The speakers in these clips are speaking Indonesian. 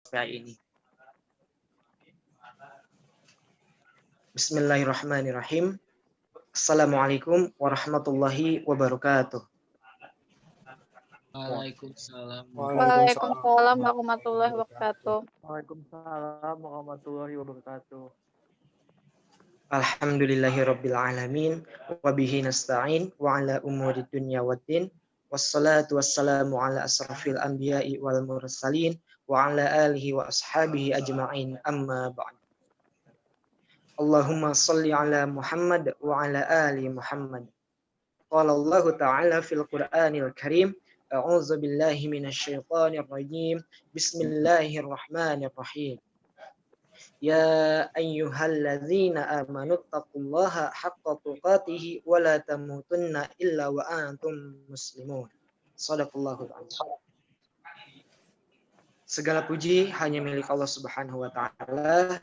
ini. Bismillahirrahmanirrahim. Assalamualaikum warahmatullahi wabarakatuh. Waalaikumsalam. Waalaikumsalam warahmatullahi wabarakatuh. Waalaikumsalam warahmatullahi wabarakatuh. Alhamdulillahirabbil alamin wa bihi nasta'in wa ala umuri dunya waddin wassalatu wassalamu ala asrafil anbiya'i wal mursalin wa ala alihi wa ashabihi ajma'in amma ba'd. Allahumma salli ala Muhammad wa ala ali Muhammad. Qala Allah ta'ala fil Qur'anil Karim, a'udzu billahi minasyaitonir rajim. Bismillahirrahmanirrahim. Ya ayyuhalladzina amanu taqullaha haqqa tuqatih wa la tamutunna illa wa antum muslimun. Shadaqallahul azim. Segala puji hanya milik Allah Subhanahu wa taala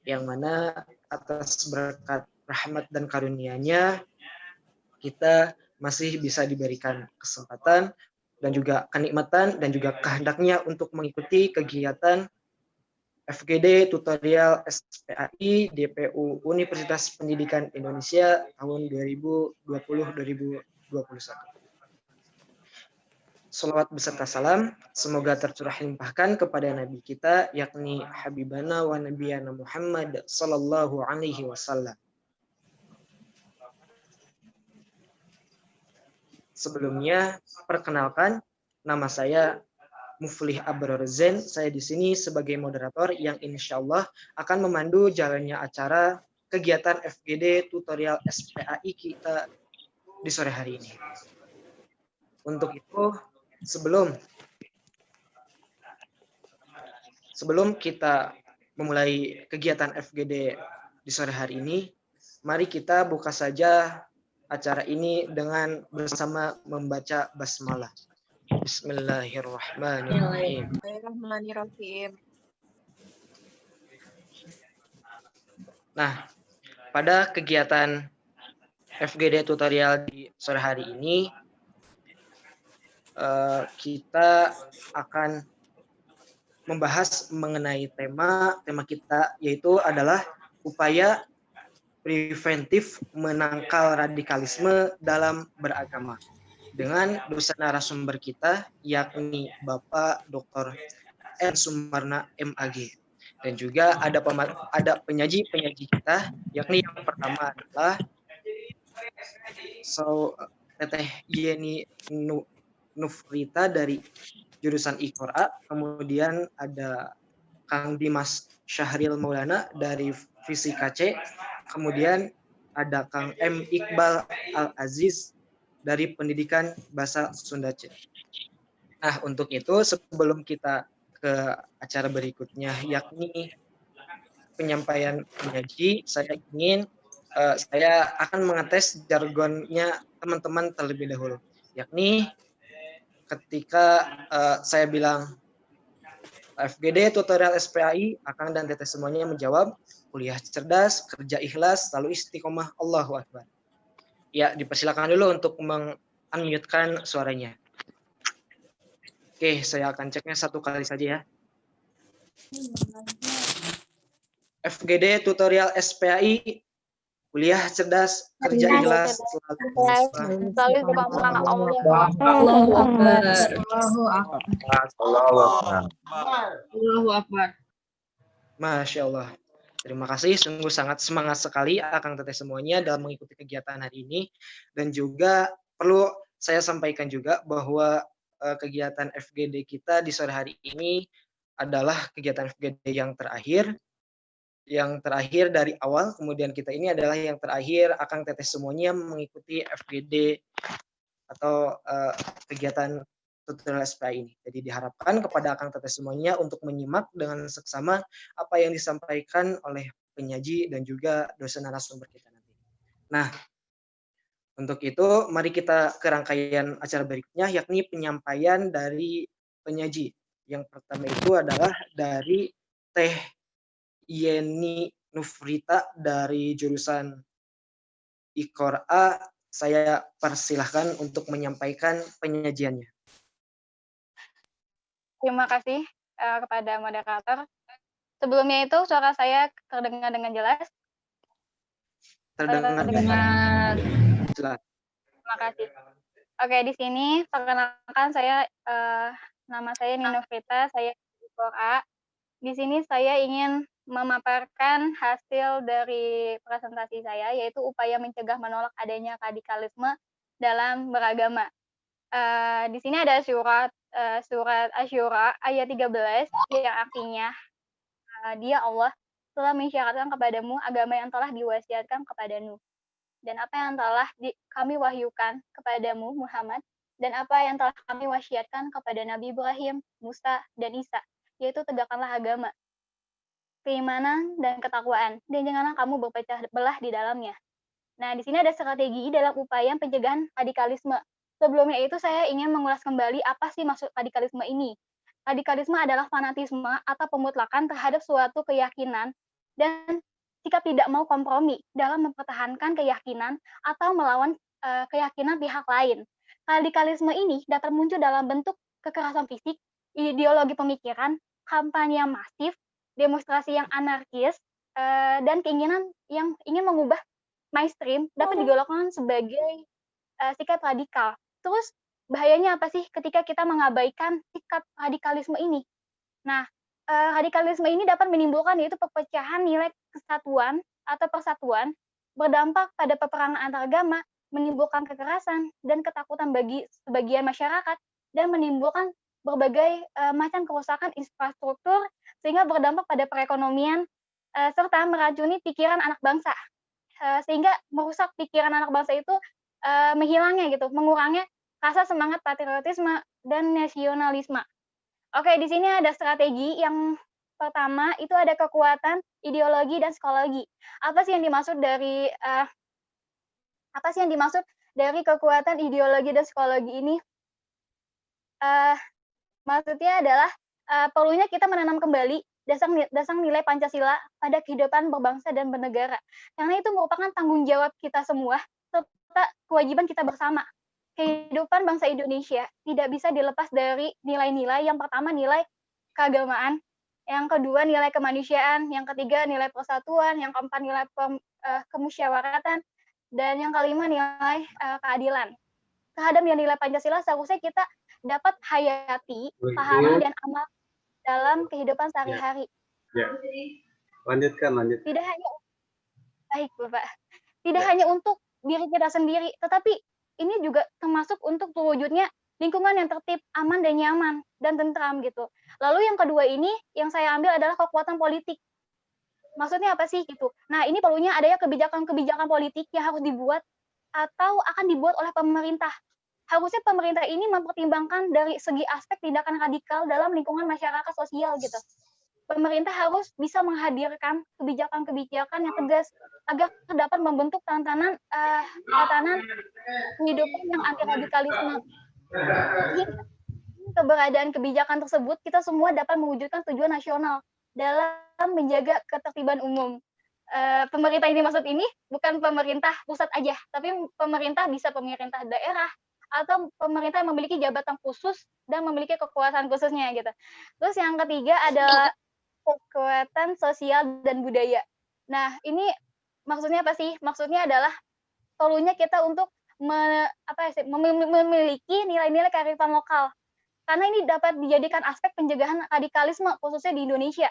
yang mana atas berkat rahmat dan karunia-Nya kita masih bisa diberikan kesempatan dan juga kenikmatan dan juga kehendaknya untuk mengikuti kegiatan FGD Tutorial SPAI DPU Universitas Pendidikan Indonesia tahun 2020-2021. Salawat beserta salam semoga tercurah limpahkan kepada Nabi kita yakni Habibana wa Nabiyana Muhammad sallallahu alaihi wasallam. Sebelumnya perkenalkan, nama saya Muflih Abrar Zain. Saya di sini sebagai moderator yang insya Allah akan memandu jalannya acara kegiatan FGD Tutorial SPAI kita di sore hari ini. Untuk itu, sebelum kita memulai kegiatan FGD di sore hari ini, mari kita buka saja acara ini dengan bersama membaca basmalah. Bismillahirrahmanirrahim. Nah, pada kegiatan FGD tutorial di sore hari ini, kita akan membahas mengenai tema kita, yaitu adalah upaya preventif menangkal radikalisme dalam beragama, dengan dosen narasumber kita yakni Bapak Dr. N. Sumarna MAG, dan juga ada penyaji kita yakni yang pertama adalah Teteh Yeni Nufrita dari jurusan IQRA, kemudian ada Kang Dimas Syahril Maulana dari Fisika C, kemudian ada Kang M. Iqbal Al-Aziz dari Pendidikan Bahasa Sunda C. Nah, untuk itu sebelum kita ke acara berikutnya yakni penyampaian penyaji, saya akan mengetes jargonnya teman-teman terlebih dahulu, yakni ketika saya bilang FGD tutorial SPAI, Akang dan Teteh semuanya menjawab, kuliah cerdas, kerja ikhlas, selalu istiqomah, Allahu Akbar. Ya, dipersilakan dulu untuk unmute-kan suaranya. Oke, saya akan ceknya satu kali saja ya. FGD tutorial SPAI, kuliah cerdas, kerja ikhlas, Selalu Allahu Akbar. Masya Allah. Terima kasih, sungguh sangat semangat sekali Akang Teteh semuanya dalam mengikuti kegiatan hari ini. Dan juga perlu saya sampaikan juga bahwa kegiatan FGD kita di sore hari ini adalah kegiatan FGD yang terakhir dari awal, kemudian kita ini adalah yang terakhir Akang Teteh semuanya mengikuti FGD atau kegiatan tutorial SPAI ini. Jadi diharapkan kepada Akang Teteh semuanya untuk menyimak dengan seksama apa yang disampaikan oleh penyaji dan juga dosen narasumber kita nanti. Nah, untuk itu mari kita ke rangkaian acara berikutnya, yakni penyampaian dari penyaji. Yang pertama itu adalah dari Teh Yeni Nufrita dari jurusan IQRA. Saya persilahkan untuk menyampaikan penyajiannya. Terima kasih kepada moderator. Sebelumnya itu suara saya terdengar dengan jelas? Terdengar Terdengar. jelas. Terima kasih. Oke, di sini perkenalkan saya, nama saya Nino Frita, saya di Kora. Di sini saya ingin memaparkan hasil dari presentasi saya, yaitu upaya mencegah menolak adanya radikalisme dalam beragama. Di sini ada surat Asy-Syura ayat 13 yang artinya, Dia Allah telah mensyaratkan kepadamu agama yang telah diwasiatkan kepada Nuh, dan apa yang telah kami wahyukan kepadamu Muhammad, dan apa yang telah kami wasiatkan kepada Nabi Ibrahim, Musa, dan Isa, yaitu tegakkanlah agama, keimanan, dan ketakwaan, dan janganlah kamu berpecah belah di dalamnya. Nah, di sini ada strategi dalam upaya pencegahan radikalisme. Sebelumnya itu saya ingin mengulas kembali apa sih maksud radikalisme ini. Radikalisme adalah fanatisme atau pemutlakan terhadap suatu keyakinan dan sikap tidak mau kompromi dalam mempertahankan keyakinan atau melawan keyakinan pihak lain. Radikalisme ini dapat muncul dalam bentuk kekerasan fisik, ideologi pemikiran, kampanye yang masif, demonstrasi yang anarkis, dan keinginan yang ingin mengubah mainstream dapat digolongkan sebagai sikap radikal. Terus bahayanya apa sih ketika kita mengabaikan sikap radikalisme ini? Nah, radikalisme ini dapat menimbulkan yaitu perpecahan nilai kesatuan atau persatuan, berdampak pada peperangan antar agama, menimbulkan kekerasan dan ketakutan bagi sebagian masyarakat, dan menimbulkan berbagai macam kerusakan infrastruktur sehingga berdampak pada perekonomian serta meracuni pikiran anak bangsa. Sehingga merusak pikiran anak bangsa itu menghilangnya gitu, mengurangnya rasa semangat patriotisme dan nasionalisme. Oke, di sini ada strategi yang pertama itu ada kekuatan ideologi dan psikologi. Apa sih yang dimaksud dari kekuatan ideologi dan psikologi ini? Maksudnya adalah perlunya kita menanam kembali dasar nilai Pancasila pada kehidupan berbangsa dan bernegara. Karena itu merupakan tanggung jawab kita semua serta kewajiban kita bersama. Kehidupan bangsa Indonesia tidak bisa dilepas dari nilai-nilai. Yang pertama nilai keagamaan, yang kedua nilai kemanusiaan, yang ketiga nilai persatuan, yang keempat nilai kemusyawaratan, dan yang kelima nilai keadilan. Terhadap nilai Pancasila seharusnya kita dapat hayati, pahami, dan amal dalam kehidupan sehari-hari. Ya. Lanjutkan. Tidak hanya baik, Bapak. Tidak hanya untuk diri kita sendiri, tetapi ini juga termasuk untuk terwujudnya lingkungan yang tertib, aman dan nyaman dan tentram gitu. Lalu yang kedua ini yang saya ambil adalah kekuatan politik. Maksudnya apa sih gitu? Nah, ini perlunya adanya kebijakan-kebijakan politik yang harus dibuat atau akan dibuat oleh pemerintah. Harusnya pemerintah ini mempertimbangkan dari segi aspek tindakan radikal dalam lingkungan masyarakat sosial gitu. Pemerintah harus bisa menghadirkan kebijakan-kebijakan yang tegas agar dapat membentuk tatanan kehidupan yang anti radikalisme. Keberadaan kebijakan tersebut kita semua dapat mewujudkan tujuan nasional dalam menjaga ketertiban umum. Pemerintah ini maksud ini bukan pemerintah pusat aja, tapi pemerintah bisa pemerintah daerah atau pemerintah yang memiliki jabatan khusus dan memiliki kekuasaan khususnya gitu. Terus yang ketiga adalah kekuatan sosial dan budaya. Nah, ini maksudnya apa sih? Maksudnya adalah perlunya kita untuk memiliki nilai-nilai kearifan lokal. Karena ini dapat dijadikan aspek pencegahan radikalisme khususnya di Indonesia.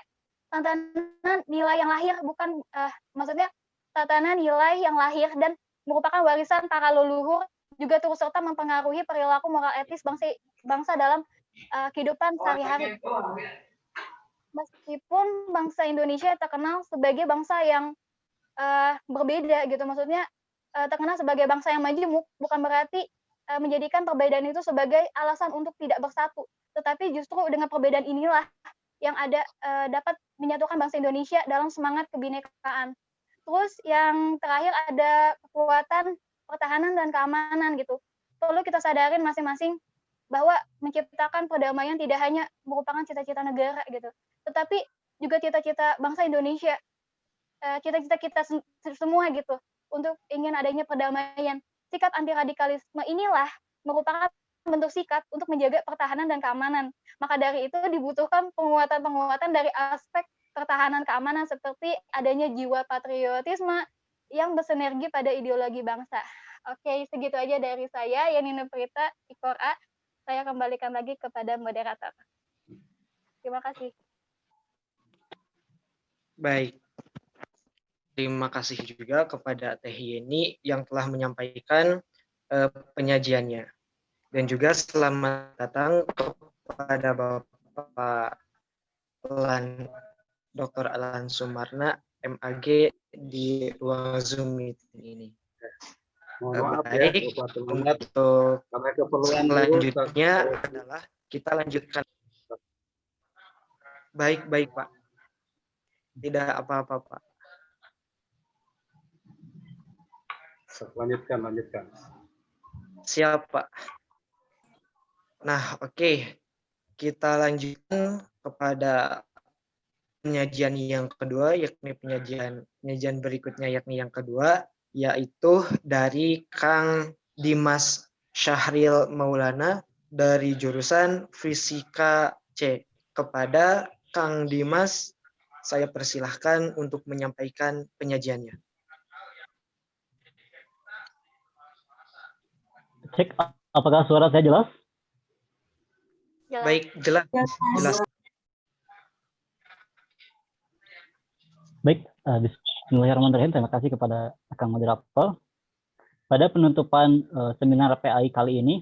Tatanan nilai yang lahir bukan maksudnya tatanan nilai yang lahir dan merupakan warisan para leluhur juga turut serta mempengaruhi perilaku moral etis bangsa dalam kehidupan sehari-hari. Meskipun bangsa Indonesia terkenal sebagai bangsa yang berbeda gitu, maksudnya terkenal sebagai bangsa yang majemuk, bukan berarti menjadikan perbedaan itu sebagai alasan untuk tidak bersatu, tetapi justru dengan perbedaan inilah yang ada dapat menyatukan bangsa Indonesia dalam semangat kebinekaan. Terus yang terakhir ada kekuatan pertahanan dan keamanan gitu. Perlu kita sadarin masing-masing bahwa menciptakan perdamaian tidak hanya merupakan cita-cita negara gitu, tetapi juga cita-cita bangsa Indonesia, cita-cita kita semua gitu, untuk ingin adanya perdamaian. Sikap anti radikalisme inilah merupakan membentuk sikap untuk menjaga pertahanan dan keamanan. Maka dari itu dibutuhkan penguatan-penguatan dari aspek pertahanan keamanan seperti adanya jiwa patriotisme yang bersinergi pada ideologi bangsa. Oke, segitu aja dari saya, Yani Nuprita, Ikora. Saya kembalikan lagi kepada moderator. Terima kasih. Baik. Terima kasih juga kepada Teh Yeni yang telah menyampaikan penyajiannya. Dan juga selamat datang kepada Bapak Dr. Alan Sumarna, MAG di ruang Zoom meeting ini. Mohon maaf Baik, ya, Bapak teman. untuk Karena keperluan selanjutnya adalah kita lanjutkan. Baik, Pak. Tidak apa-apa, Pak. Lanjutkan. Siap, Pak. Nah, oke. Kita lanjutkan kepada penyajian yang kedua, yakni penyajian berikutnya, yakni yang kedua, yaitu dari Kang Dimas Syahril Maulana dari jurusan Fisika C. Kepada Kang Dimas, saya persilahkan untuk menyampaikan penyajiannya. Cek apakah suara saya jelas? Baik, jelas. Baik, bismillahirrahmanirrahim. Terima kasih kepada Kang Moderator. Pada penutupan seminar PAI kali ini,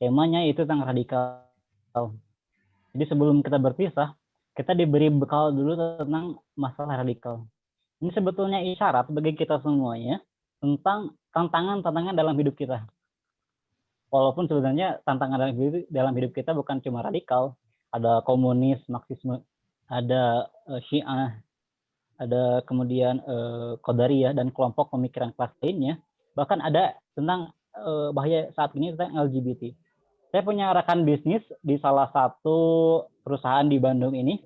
temanya itu tentang radikal. Jadi sebelum kita berpisah, kita diberi bekal dulu tentang masalah radikal. Ini sebetulnya isyarat bagi kita semuanya tentang tantangan-tantangan dalam hidup kita. Walaupun sebenarnya tantangan dalam hidup kita bukan cuma radikal, ada komunis, marxisme, ada Syiah, ada kemudian Qadariyah dan kelompok pemikiran kelas lainnya, bahkan ada tentang bahaya saat ini tentang LGBT. Saya punya rekan bisnis di salah satu perusahaan di Bandung ini,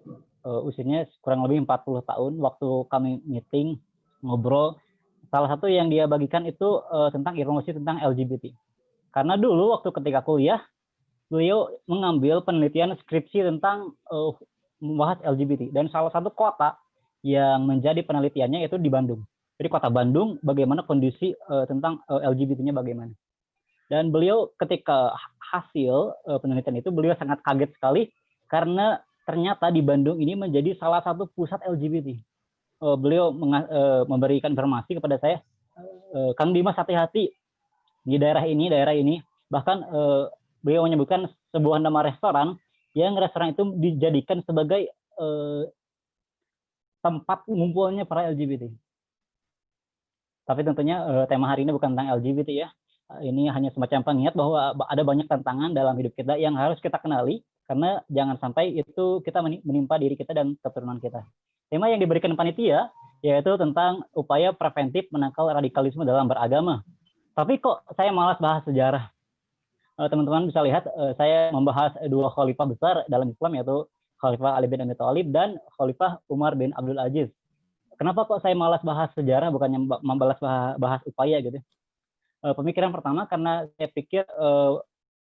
usianya kurang lebih 40 tahun. Waktu kami meeting, ngobrol, salah satu yang dia bagikan itu tentang informasi tentang LGBT. Karena dulu waktu ketika kuliah, beliau mengambil penelitian skripsi tentang membahas LGBT. Dan salah satu kota yang menjadi penelitiannya itu di Bandung. Jadi kota Bandung, bagaimana kondisi tentang LGBT-nya bagaimana. Dan beliau ketika hasil penelitian itu, beliau sangat kaget sekali karena ternyata di Bandung ini menjadi salah satu pusat LGBT. Beliau memberikan informasi kepada saya, Kang Dimas hati-hati di daerah ini. Bahkan beliau menyebutkan sebuah nama restoran yang restoran itu dijadikan sebagai tempat ngumpulnya para LGBT. Tapi tentunya tema hari ini bukan tentang LGBT ya. Ini hanya semacam pengingat bahwa ada banyak tantangan dalam hidup kita yang harus kita kenali, karena jangan sampai itu kita menimpa diri kita dan keturunan kita. Tema yang diberikan panitia yaitu tentang upaya preventif menangkal radikalisme dalam beragama. Tapi kok saya malas bahas sejarah. Teman-teman bisa lihat saya membahas dua khalifah besar dalam Islam, yaitu Khalifah Ali bin Abi Thalib dan Khalifah Umar bin Abdul Aziz. Kenapa kok saya malas bahas sejarah, bukannya bahas upaya gitu? Pemikiran pertama karena saya pikir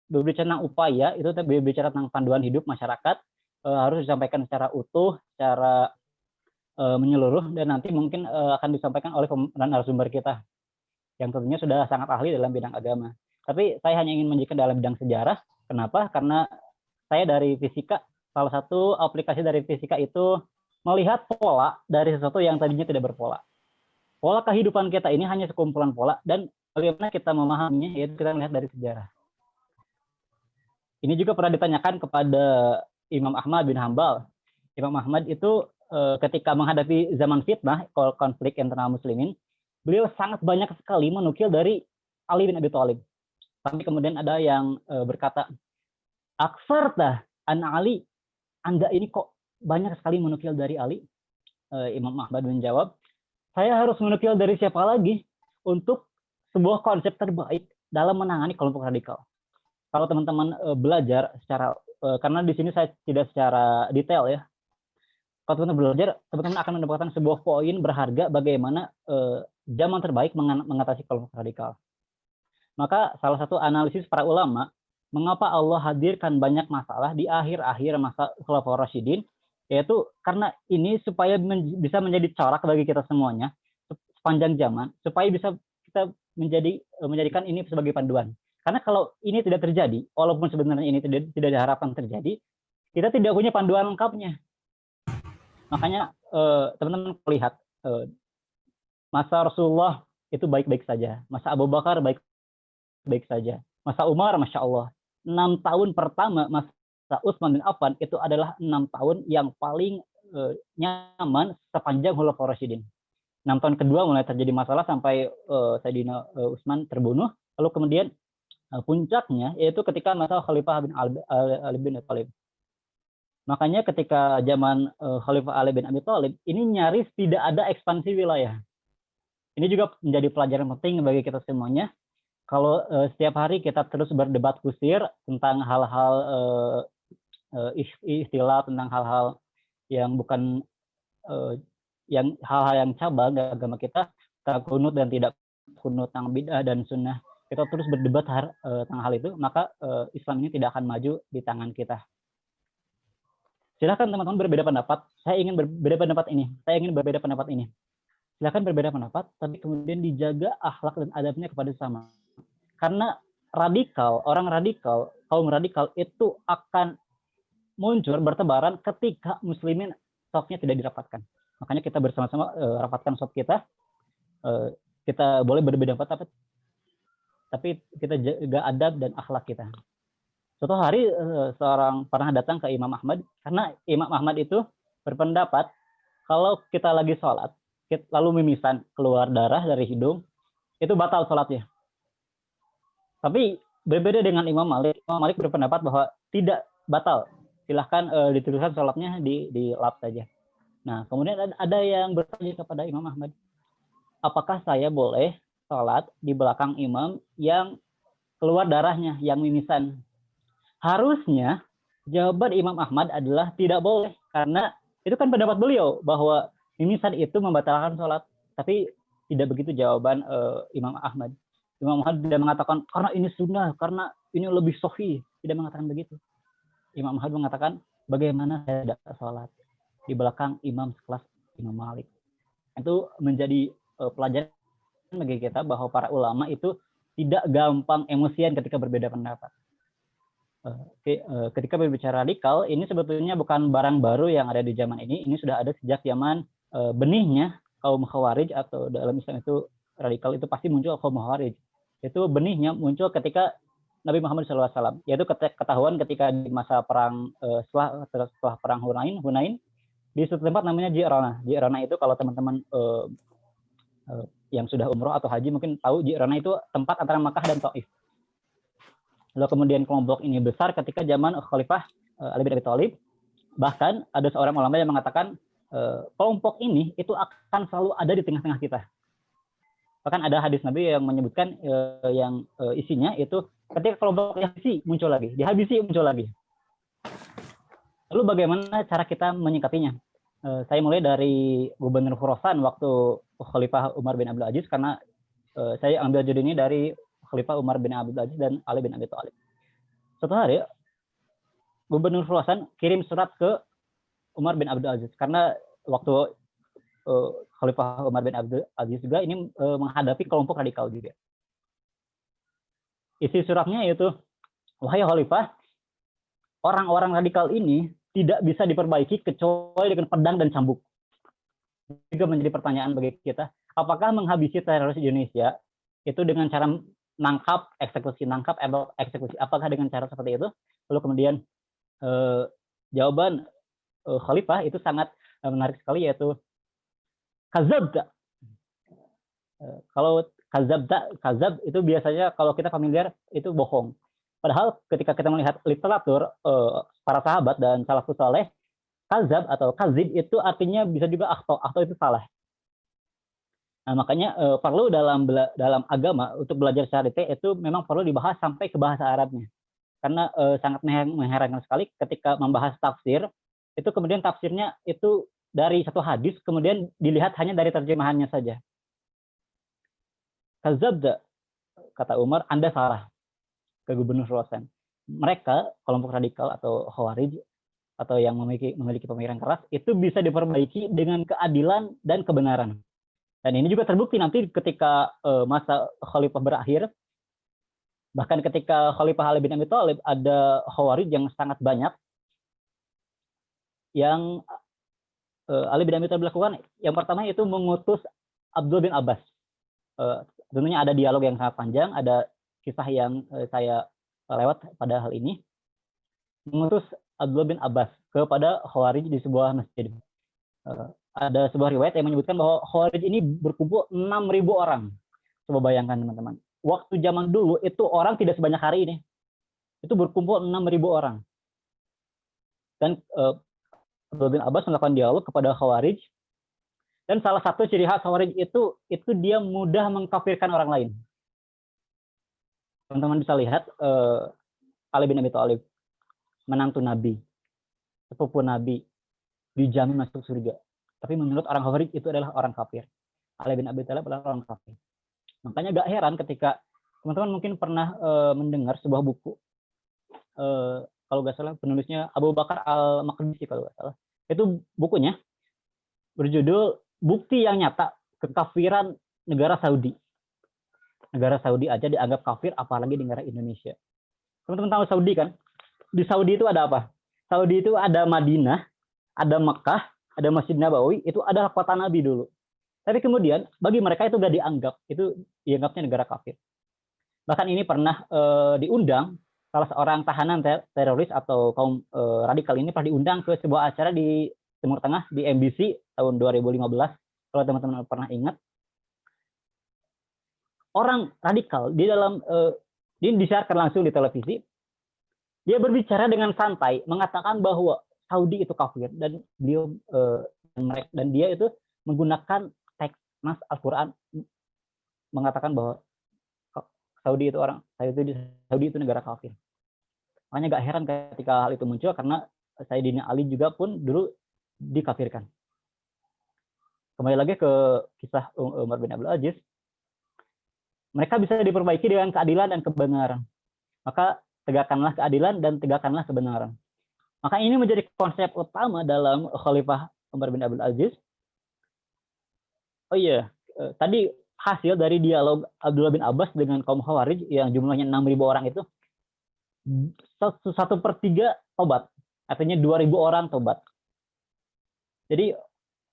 berbicara tentang upaya itu berbicara tentang panduan hidup masyarakat, harus disampaikan secara utuh, secara menyeluruh, dan nanti mungkin akan disampaikan oleh narasumber kita yang tentunya sudah sangat ahli dalam bidang agama. Tapi saya hanya ingin menunjukkan dalam bidang sejarah. Kenapa? Karena saya dari fisika, salah satu aplikasi dari fisika itu melihat pola dari sesuatu yang tadinya tidak berpola. Pola kehidupan kita ini hanya sekumpulan pola, dan bagaimana kita memahaminya, yaitu kita melihat dari sejarah. Ini juga pernah ditanyakan kepada Imam Ahmad bin Hambal. Imam Ahmad itu ketika menghadapi zaman fitnah, konflik internal muslimin, beliau sangat banyak sekali menukil dari Ali bin Abi Thalib. Tapi kemudian ada yang berkata, "Aksarta an Ali, Anda ini kok banyak sekali menukil dari Ali?" Imam Ahmad menjawab, "Saya harus menukil dari siapa lagi untuk sebuah konsep terbaik dalam menangani kelompok radikal." Kalau teman-teman belajar secara, karena di sini saya tidak secara detail ya, kalau teman-teman belajar, teman-teman akan mendapatkan sebuah poin berharga bagaimana zaman terbaik mengatasi kelompok radikal. Maka salah satu analisis para ulama mengapa Allah hadirkan banyak masalah di akhir-akhir masa Khulafaur Rasyidin, yaitu karena ini supaya bisa menjadi corak bagi kita semuanya sepanjang zaman, supaya bisa kita menjadikan ini sebagai panduan. Karena kalau ini tidak terjadi, walaupun sebenarnya ini tidak diharapkan terjadi, kita tidak punya panduan lengkapnya. Makanya teman-teman lihat masa Rasulullah itu baik-baik saja, masa Abu Bakar baik-baik saja, masa Umar Masya Allah. 6 tahun pertama masa Utsman bin Affan itu adalah 6 tahun yang paling nyaman sepanjang Khulafaur Rasyidin. 6 tahun kedua mulai terjadi masalah sampai Sayyidina Utsman terbunuh. Lalu kemudian puncaknya yaitu ketika masa Khalifah bin Ali bin Abi Thalib. Makanya ketika zaman Khalifah Ali bin Abi Thalib ini nyaris tidak ada ekspansi wilayah. Ini juga menjadi pelajaran penting bagi kita semuanya. Kalau setiap hari kita terus berdebat kusir tentang hal-hal istilah, tentang hal-hal yang bukan yang hal-hal yang cabang dari agama kita, kunut dan tidak kunut, tentang bid'ah dan sunnah, kita terus berdebat tentang hal itu, maka Islam ini tidak akan maju di tangan kita. Silakan teman-teman berbeda pendapat. Saya ingin berbeda pendapat ini. Saya ingin berbeda pendapat ini. Silakan berbeda pendapat, tapi kemudian dijaga akhlak dan adabnya kepada sesama. Karena orang radikal, kaum radikal itu akan muncul bertebaran ketika muslimin safnya tidak dirapatkan. Makanya kita bersama-sama rapatkan saf kita. Kita boleh berbeda pendapat, tapi kita jaga adab dan akhlak kita. Suatu hari seorang pernah datang ke Imam Ahmad, karena Imam Ahmad itu berpendapat kalau kita lagi sholat, lalu mimisan keluar darah dari hidung, itu batal sholatnya. Tapi berbeda dengan Imam Malik. Imam Malik berpendapat bahwa tidak batal. Silahkan diteruskan sholatnya di lap saja. Nah, kemudian ada yang bertanya kepada Imam Ahmad, apakah saya boleh sholat di belakang imam yang keluar darahnya, yang mimisan? Harusnya jawaban Imam Ahmad adalah tidak boleh, karena itu kan pendapat beliau bahwa mimisan itu membatalkan sholat. Tapi tidak begitu jawaban Imam Ahmad. Imam Ahmad tidak mengatakan karena ini sunnah, karena ini lebih sahih. Tidak mengatakan begitu. Imam Ahmad mengatakan bagaimana saya tidak sholat di belakang imam sekelas Imam Malik. Itu menjadi pelajaran bagi kita bahwa para ulama itu tidak gampang emosian ketika berbeda pendapat. Ketika berbicara radikal, ini sebetulnya bukan barang baru yang ada di zaman ini. Ini sudah ada sejak zaman benihnya kaum Khawarij, atau dalam Islam itu radikal itu pasti muncul kaum Khawarij. Itu benihnya muncul ketika Nabi Muhammad SAW, yaitu ketahuan ketika di masa perang setelah perang Hunain, di suatu tempat namanya Ji'rana. Ji'rana itu kalau teman-teman yang sudah umroh atau haji mungkin tahu, Ji'rana itu tempat antara Makkah dan Taif. Lalu kemudian kelompok ini besar ketika zaman Khalifah Ali bin Abi Thalib. Bahkan ada seorang ulama yang mengatakan kelompok ini itu akan selalu ada di tengah-tengah kita. Bahkan ada hadis Nabi yang menyebutkan yang isinya itu ketika kelompok dihabisi muncul lagi, muncul lagi. Lalu bagaimana cara kita menyikapinya? Saya mulai dari Gubernur Khurasan waktu Khalifah Umar bin Abdul Aziz, karena saya ambil judul ini dari Khalifah Umar bin Abdul Aziz dan Ali bin Abi Thalib. Suatu hari Gubernur Khurasan kirim surat ke Umar bin Abdul Aziz, karena waktu Khalifah Umar bin Abdul Aziz juga ini menghadapi kelompok radikal juga. Isi suratnya yaitu, wahai Khalifah, orang-orang radikal ini tidak bisa diperbaiki kecuali dengan pedang dan cambuk. Juga menjadi pertanyaan bagi kita, apakah menghabisi teroris Indonesia itu dengan cara nangkap, eksekusi, apakah dengan cara seperti itu? Lalu kemudian jawaban Khalifah itu sangat menarik sekali, yaitu kazabda. Kalau kazab itu biasanya kalau kita familiar itu bohong. Padahal ketika kita melihat literatur para sahabat dan salafus saleh, kazab atau kazib itu artinya bisa juga akhto itu salah. Nah, makanya perlu dalam agama untuk belajar syariat itu memang perlu dibahas sampai ke bahasa Arabnya. Karena sangat mengherankan sekali ketika membahas tafsir, itu kemudian tafsirnya itu dari satu hadis kemudian dilihat hanya dari terjemahannya saja. Kazabda, kata Umar, Anda salah, ke Gubernur Khurasan. mereka kelompok radikal atau Khawarij atau yang memiliki pemikiran keras itu bisa diperbaiki dengan keadilan dan kebenaran. Dan ini juga terbukti nanti ketika masa khalifah berakhir, bahkan ketika Khalifah Ali bin Abi Thalib ada Khawarij yang sangat banyak yang Ali bin Abi Thalib lakukan. Yang pertama itu mengutus Abdul bin Abbas. Tentunya ada dialog yang sangat panjang, ada kisah yang saya lewat pada hal ini. Mengutus Abdul bin Abbas kepada Khawarij di sebuah masjid. Ada sebuah riwayat yang menyebutkan bahwa Khawarij ini berkumpul 6.000 orang. Coba bayangkan teman-teman. Waktu zaman dulu itu orang tidak sebanyak hari ini. Itu berkumpul 6.000 orang. Dan Abdul bin Abbas melakukan dialog kepada Khawarij. Dan salah satu ciri khas Khawarij itu dia mudah mengkafirkan orang lain. Teman-teman bisa lihat Ali bin Abi Thalib, menantu Nabi, sepupu Nabi, dijamin masuk surga. Tapi menurut orang Khawarij itu adalah orang kafir. Ali bin Abi Thalib adalah orang kafir. Makanya gak heran ketika teman-teman mungkin pernah mendengar sebuah buku, kalau nggak salah penulisnya Abu Bakar Al-Maqdisi kalau nggak salah. Itu bukunya berjudul Bukti yang Nyata Kekafiran Negara Saudi. Negara Saudi aja dianggap kafir, apalagi negara Indonesia. Teman-teman tahu Saudi kan? Di Saudi itu ada apa? Saudi itu ada Madinah, ada Mekah, ada Masjid Nabawi, itu adalah kota Nabi dulu. Tapi kemudian bagi mereka itu nggak dianggap, itu dianggapnya negara kafir. Bahkan ini pernah diundang salah seorang tahanan teroris atau kaum radikal ini pernah diundang ke sebuah acara di Timur Tengah di MBC tahun 2015. Kalau teman-teman pernah ingat, orang radikal di dalam ini disiarkan langsung di televisi. Dia berbicara dengan santai, mengatakan bahwa Saudi itu kafir dan beliau dan dia itu menggunakan teks nas Al-Quran mengatakan bahwa Saudi itu negara kafir. Makanya gak heran ketika hal itu muncul karena Sayyidina Ali juga pun dulu dikafirkan. Kembali lagi ke kisah Umar bin Abdul Aziz. Mereka bisa diperbaiki dengan keadilan dan kebenaran. Maka tegakkanlah keadilan dan tegakkanlah kebenaran. Maka ini menjadi konsep utama dalam Khalifah Umar bin Abdul Aziz. Oh iya, tadi hasil dari dialog Abdullah bin Abbas dengan kaum Khawarij yang jumlahnya 6.000 orang itu 1/3 tobat. Artinya 2.000 orang tobat. Jadi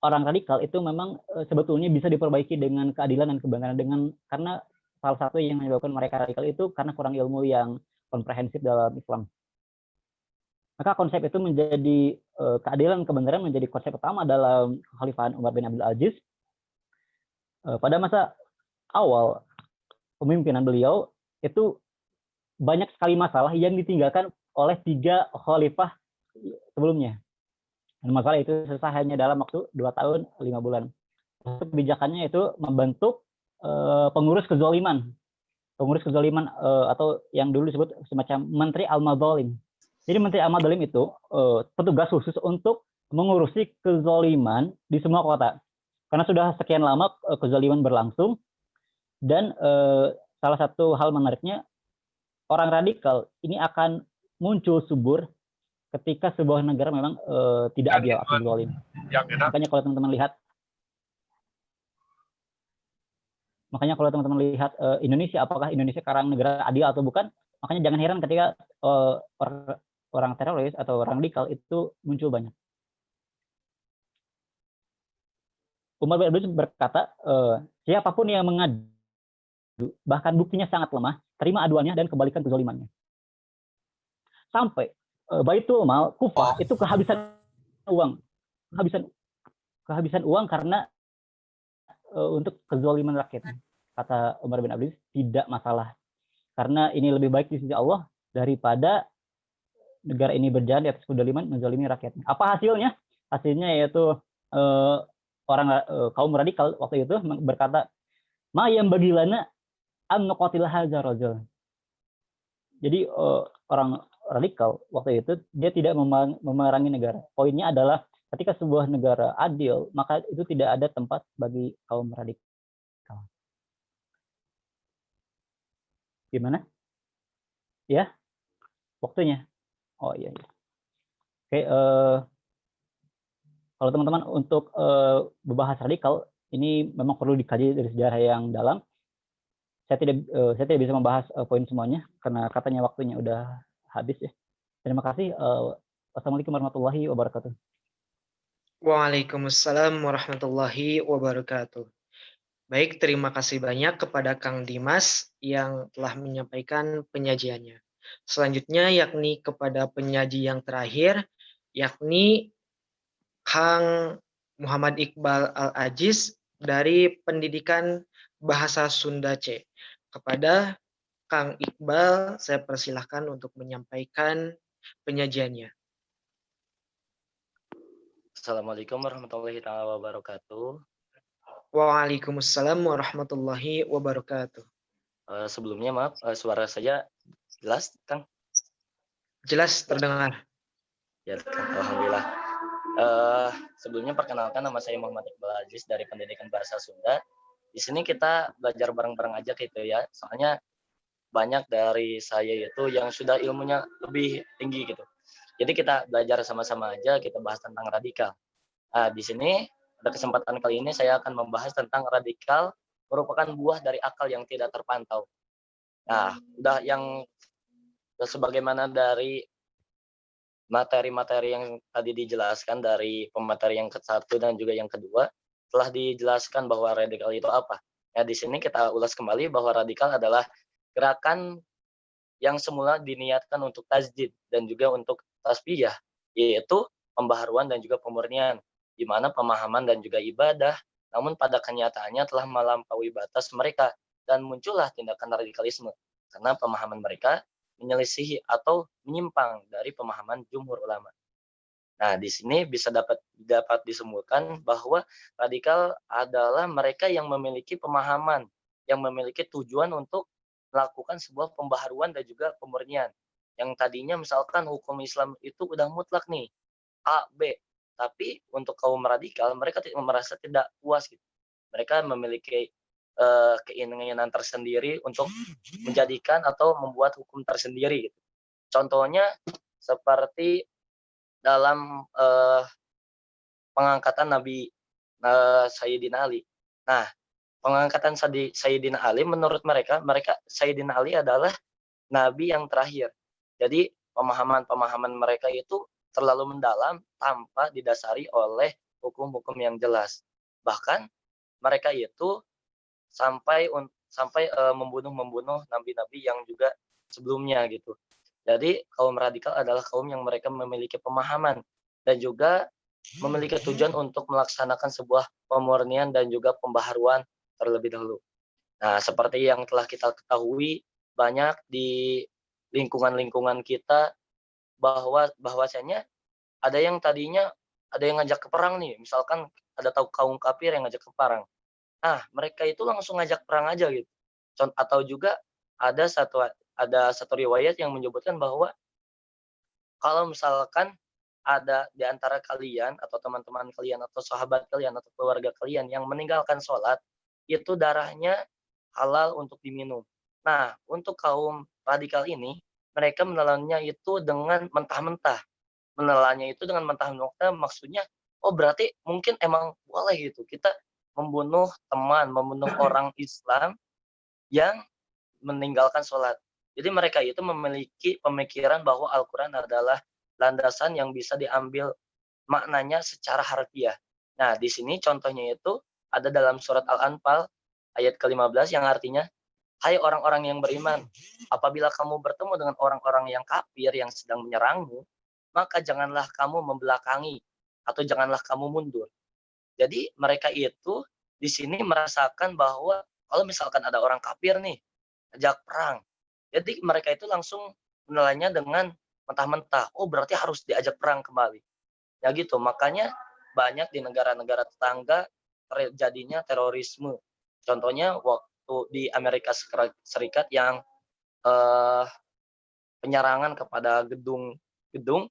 orang radikal itu memang sebetulnya bisa diperbaiki dengan keadilan dan kebenaran karena salah satu yang menyebabkan mereka radikal itu karena kurang ilmu yang komprehensif dalam Islam. Maka konsep itu menjadi keadilan dan kebenaran menjadi konsep utama dalam Kekhalifahan Umar bin Abdul Aziz. Pada masa awal pemimpinan beliau itu banyak sekali masalah yang ditinggalkan oleh 3 khalifah sebelumnya. Dan masalah itu selesai hanya dalam waktu 2 tahun 5 bulan. Kebijakannya itu membentuk pengurus kezaliman. Pengurus kezaliman atau yang dulu disebut semacam Menteri Al-Madzalim. Jadi Menteri Al-Madzalim itu petugas khusus untuk mengurusi kezaliman di semua kota. Karena sudah sekian lama kezaliman berlangsung dan salah satu hal menariknya orang radikal ini akan muncul subur ketika sebuah negara memang tidak adil atau zalim. Makanya kalau teman-teman lihat Indonesia, apakah Indonesia sekarang negara adil atau bukan? Makanya jangan heran ketika orang teroris atau orang radikal itu muncul banyak. Umar bin Abdul Aziz berkata, siapapun yang mengadu, bahkan buktinya sangat lemah, terima aduannya dan kembalikan kezalimannya. Sampai Baitul Mal Kufah itu kehabisan uang karena untuk kezaliman rakyat. Kata Umar bin Abdul Aziz, tidak masalah. Karena ini lebih baik di sisi Allah daripada negara ini berjalan di atas kezaliman menzalimi rakyatnya. Apa hasilnya? Hasilnya yaitu kaum radikal waktu itu berkata, "Ma yang bagi lana an nuqatil hadzal rajul." Jadi orang radikal waktu itu dia tidak memerangi negara. Poinnya adalah ketika sebuah negara adil, maka itu tidak ada tempat bagi kaum radikal. Gimana? Ya. waktunya. Oh iya. Oke, kalau teman-teman untuk membahas radikal ini memang perlu dikaji dari sejarah yang dalam. Saya tidak bisa membahas poin semuanya karena katanya waktunya udah habis ya. Terima kasih. Wassalamualaikum warahmatullahi wabarakatuh. Waalaikumsalam warahmatullahi wabarakatuh. Baik, terima kasih banyak kepada Kang Dimas yang telah menyampaikan penyajiannya. Selanjutnya yakni kepada penyaji yang terakhir, yakni Kang Muhammad Iqbal Al-Aziz dari Pendidikan Bahasa Sunda C. Kepada Kang Iqbal, saya persilahkan untuk menyampaikan penyajiannya. Assalamualaikum warahmatullahi wabarakatuh. Waalaikumsalam warahmatullahi wabarakatuh. Sebelumnya maaf, suara saya jelas, Kang? Jelas terdengar. Ya, Kang. Alhamdulillah. Sebelumnya perkenalkan, nama saya Muhammad Iqbal Aziz dari Pendidikan Bahasa Sunda. Di sini kita belajar bareng-bareng aja gitu ya. Soalnya banyak dari saya itu yang sudah ilmunya lebih tinggi gitu. Jadi kita belajar sama-sama aja, kita bahas tentang radikal. Nah, di sini pada kesempatan kali ini saya akan membahas tentang radikal merupakan buah dari akal yang tidak terpantau. Nah, udah yang sebagaimana dari materi-materi yang tadi dijelaskan dari pemateri yang ke-1 dan juga yang kedua telah dijelaskan bahwa radikal itu apa. Ya, di sini kita ulas kembali bahwa radikal adalah gerakan yang semula diniatkan untuk tajdid dan juga untuk tasbiyah, yaitu pembaharuan dan juga pemurnian, di mana pemahaman dan juga ibadah, namun pada kenyataannya telah melampaui batas mereka dan muncullah tindakan radikalisme karena pemahaman mereka menyelisihi atau menyimpang dari pemahaman jumhur ulama. Nah, di sini bisa dapat disimpulkan bahwa radikal adalah mereka yang memiliki pemahaman, yang memiliki tujuan untuk melakukan sebuah pembaharuan dan juga pemurnian. Yang tadinya misalkan hukum Islam itu udah mutlak nih, A, B. Tapi untuk kaum radikal, mereka merasa tidak puas gitu. Mereka memiliki keinginan tersendiri untuk menjadikan atau membuat hukum tersendiri gitu. Contohnya seperti dalam pengangkatan Nabi Sayyidina Ali. Nah, pengangkatan Sayyidina Ali menurut mereka Sayyidina Ali adalah nabi yang terakhir. Jadi pemahaman-pemahaman mereka itu terlalu mendalam tanpa didasari oleh hukum-hukum yang jelas. Bahkan mereka itu sampai membunuh nabi-nabi yang juga sebelumnya gitu. Jadi kaum radikal adalah kaum yang mereka memiliki pemahaman dan juga memiliki tujuan untuk melaksanakan sebuah pemurnian dan juga pembaharuan terlebih dahulu. Nah, seperti yang telah kita ketahui banyak di lingkungan-lingkungan kita bahwasanya ada yang tadinya ada yang ngajak ke perang nih, misalkan ada tahu kaum kafir yang ngajak ke perang. Nah, mereka itu langsung ngajak perang aja gitu. Atau juga ada satu riwayat yang menyebutkan bahwa kalau misalkan ada di antara kalian atau teman-teman kalian atau sahabat kalian atau keluarga kalian yang meninggalkan sholat, itu darahnya halal untuk diminum. Nah, untuk kaum radikal ini, mereka menelannya itu dengan mentah-mentah. Menelannya itu dengan mentah-mentah maksudnya, oh berarti mungkin emang boleh gitu. Kita membunuh teman, membunuh orang Islam yang meninggalkan sholat. Jadi mereka itu memiliki pemikiran bahwa Al-Quran adalah landasan yang bisa diambil maknanya secara harfiah. Nah, di sini contohnya itu ada dalam surat Al-Anfal ayat ke-15 yang artinya, hai orang-orang yang beriman, apabila kamu bertemu dengan orang-orang yang kafir yang sedang menyerangmu, maka janganlah kamu membelakangi atau janganlah kamu mundur. Jadi mereka itu di sini merasakan bahwa kalau misalkan ada orang kafir nih, ajak perang. Jadi mereka itu langsung menilainya dengan mentah-mentah. Oh berarti harus diajak perang kembali. Ya gitu. Makanya banyak di negara-negara tetangga terjadinya terorisme. Contohnya waktu di Amerika Serikat yang penyerangan kepada gedung-gedung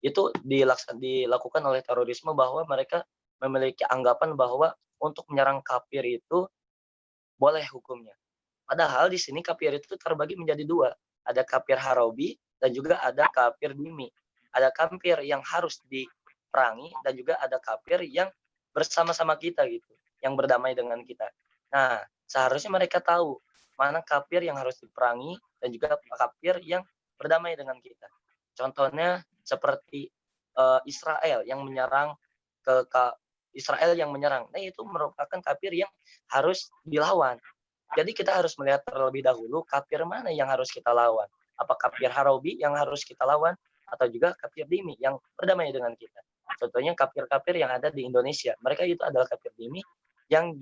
itu dilakukan oleh terorisme bahwa mereka memiliki anggapan bahwa untuk menyerang kafir itu boleh hukumnya. Padahal di sini kafir itu terbagi menjadi dua. ada kafir harabi, dan juga ada kafir dhimmi. Ada kafir yang harus diperangi dan juga ada kafir yang bersama-sama kita gitu, yang berdamai dengan kita. Nah, seharusnya mereka tahu mana kafir yang harus diperangi dan juga kafir yang berdamai dengan kita. Contohnya seperti Israel yang menyerang Israel yang menyerang. Nah, itu merupakan kafir yang harus dilawan. Jadi kita harus melihat terlebih dahulu kafir mana yang harus kita lawan. Apa kafir harabi yang harus kita lawan atau juga kafir dhimmi yang berdamai dengan kita. Contohnya kafir-kafir yang ada di Indonesia. Mereka itu adalah kafir dhimmi yang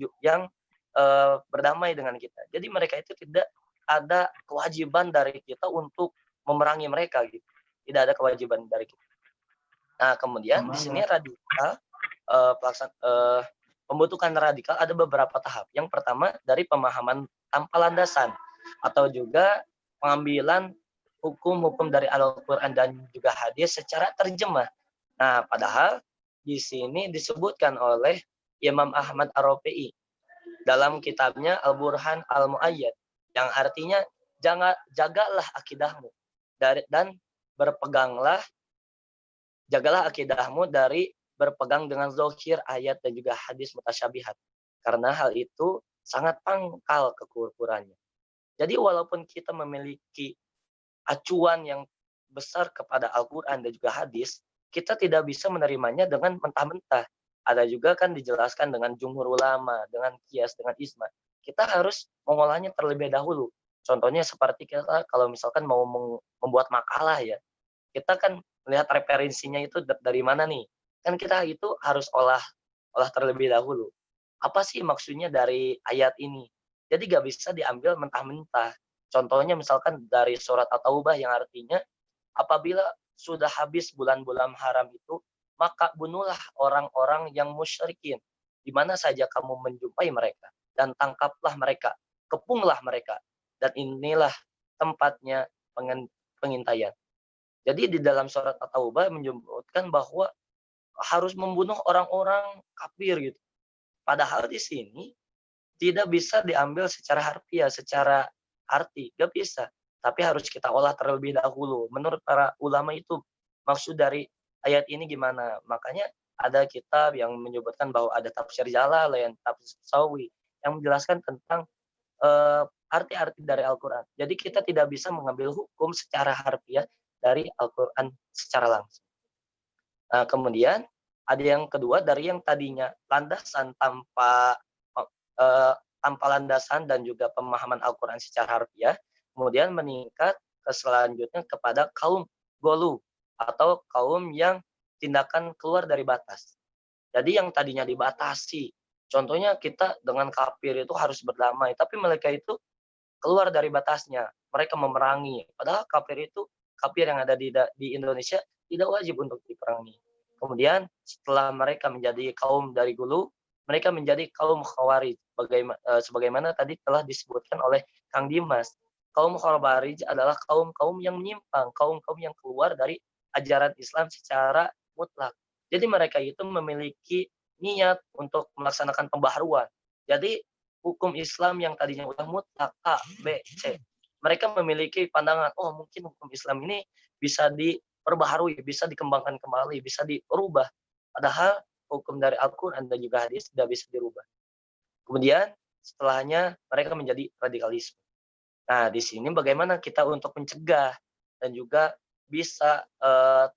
berdamai dengan kita. Jadi mereka itu tidak ada kewajiban dari kita untuk memerangi mereka gitu. Tidak ada kewajiban dari kita. Nah, kemudian di sini radikal pembentukan radikal ada beberapa tahap. Yang pertama dari pemahaman tanpa landasan atau juga pengambilan hukum-hukum dari Al-Qur'an dan juga hadis secara terjemah. Nah, padahal di sini disebutkan oleh Imam Ahmad Ar-Rafi'i dalam kitabnya Al-Burhan Al-Mu'ayyad yang artinya jagalah akidahmu dan jagalah akidahmu dari berpegang dengan zahir ayat dan juga hadis mutasyabihat. Karena hal itu sangat pangkal kekufurannya. Jadi walaupun kita memiliki acuan yang besar kepada Al-Quran dan juga hadis, kita tidak bisa menerimanya dengan mentah-mentah. Ada juga kan dijelaskan dengan jumhur ulama, dengan qiyas, dengan ijma. Kita harus mengolahnya terlebih dahulu. Contohnya seperti kita kalau misalkan mau membuat makalah ya, kita kan melihat referensinya itu dari mana nih. Kan kita itu harus olah terlebih dahulu. Apa sih maksudnya dari ayat ini? Jadi gak bisa diambil mentah-mentah. Contohnya misalkan dari surat At-Taubah yang artinya apabila sudah habis bulan-bulan haram itu, maka bunuhlah orang-orang yang musyrikin. Di mana saja kamu menjumpai mereka dan tangkaplah mereka, kepunglah mereka. Dan inilah tempatnya pengintaian. Jadi di dalam surat At-Taubah menyebutkan bahwa harus membunuh orang-orang kafir gitu. Padahal di sini tidak bisa diambil secara harfiah, secara arti, gak bisa. Tapi harus kita olah terlebih dahulu. Menurut para ulama itu maksud dari ayat ini gimana? Makanya ada kitab yang menyebutkan bahwa ada tafsir Jalalain, tafsir Sawi yang menjelaskan tentang arti-arti dari Al-Quran. Jadi kita tidak bisa mengambil hukum secara harfiah dari Al-Quran secara langsung. Nah, kemudian ada yang kedua dari yang tadinya landasan tanpa landasan dan juga pemahaman Al-Quran secara harfiah, kemudian meningkat ke selanjutnya kepada kaum golu atau kaum yang tindakan keluar dari batas. Jadi yang tadinya dibatasi, contohnya kita dengan kafir itu harus berdamai, tapi mereka itu keluar dari batasnya, mereka memerangi. Padahal kafir yang ada di Indonesia tidak wajib untuk diperangi. Kemudian setelah mereka menjadi kaum dari gulu, mereka menjadi kaum khawarij. Sebagaimana tadi telah disebutkan oleh Kang Dimas. Kaum khawarij adalah kaum-kaum yang menyimpang, kaum-kaum yang keluar dari ajaran Islam secara mutlak. Jadi mereka itu memiliki niat untuk melaksanakan pembaharuan. Jadi hukum Islam yang tadinya udah mutlak A, B, C. Mereka memiliki pandangan, oh mungkin hukum Islam ini bisa diperbaharui, bisa dikembangkan kembali, bisa dirubah. Padahal hukum dari Al-Quran dan juga hadis tidak bisa dirubah. Kemudian setelahnya mereka menjadi radikalisme. Nah, di sini bagaimana kita untuk mencegah dan juga bisa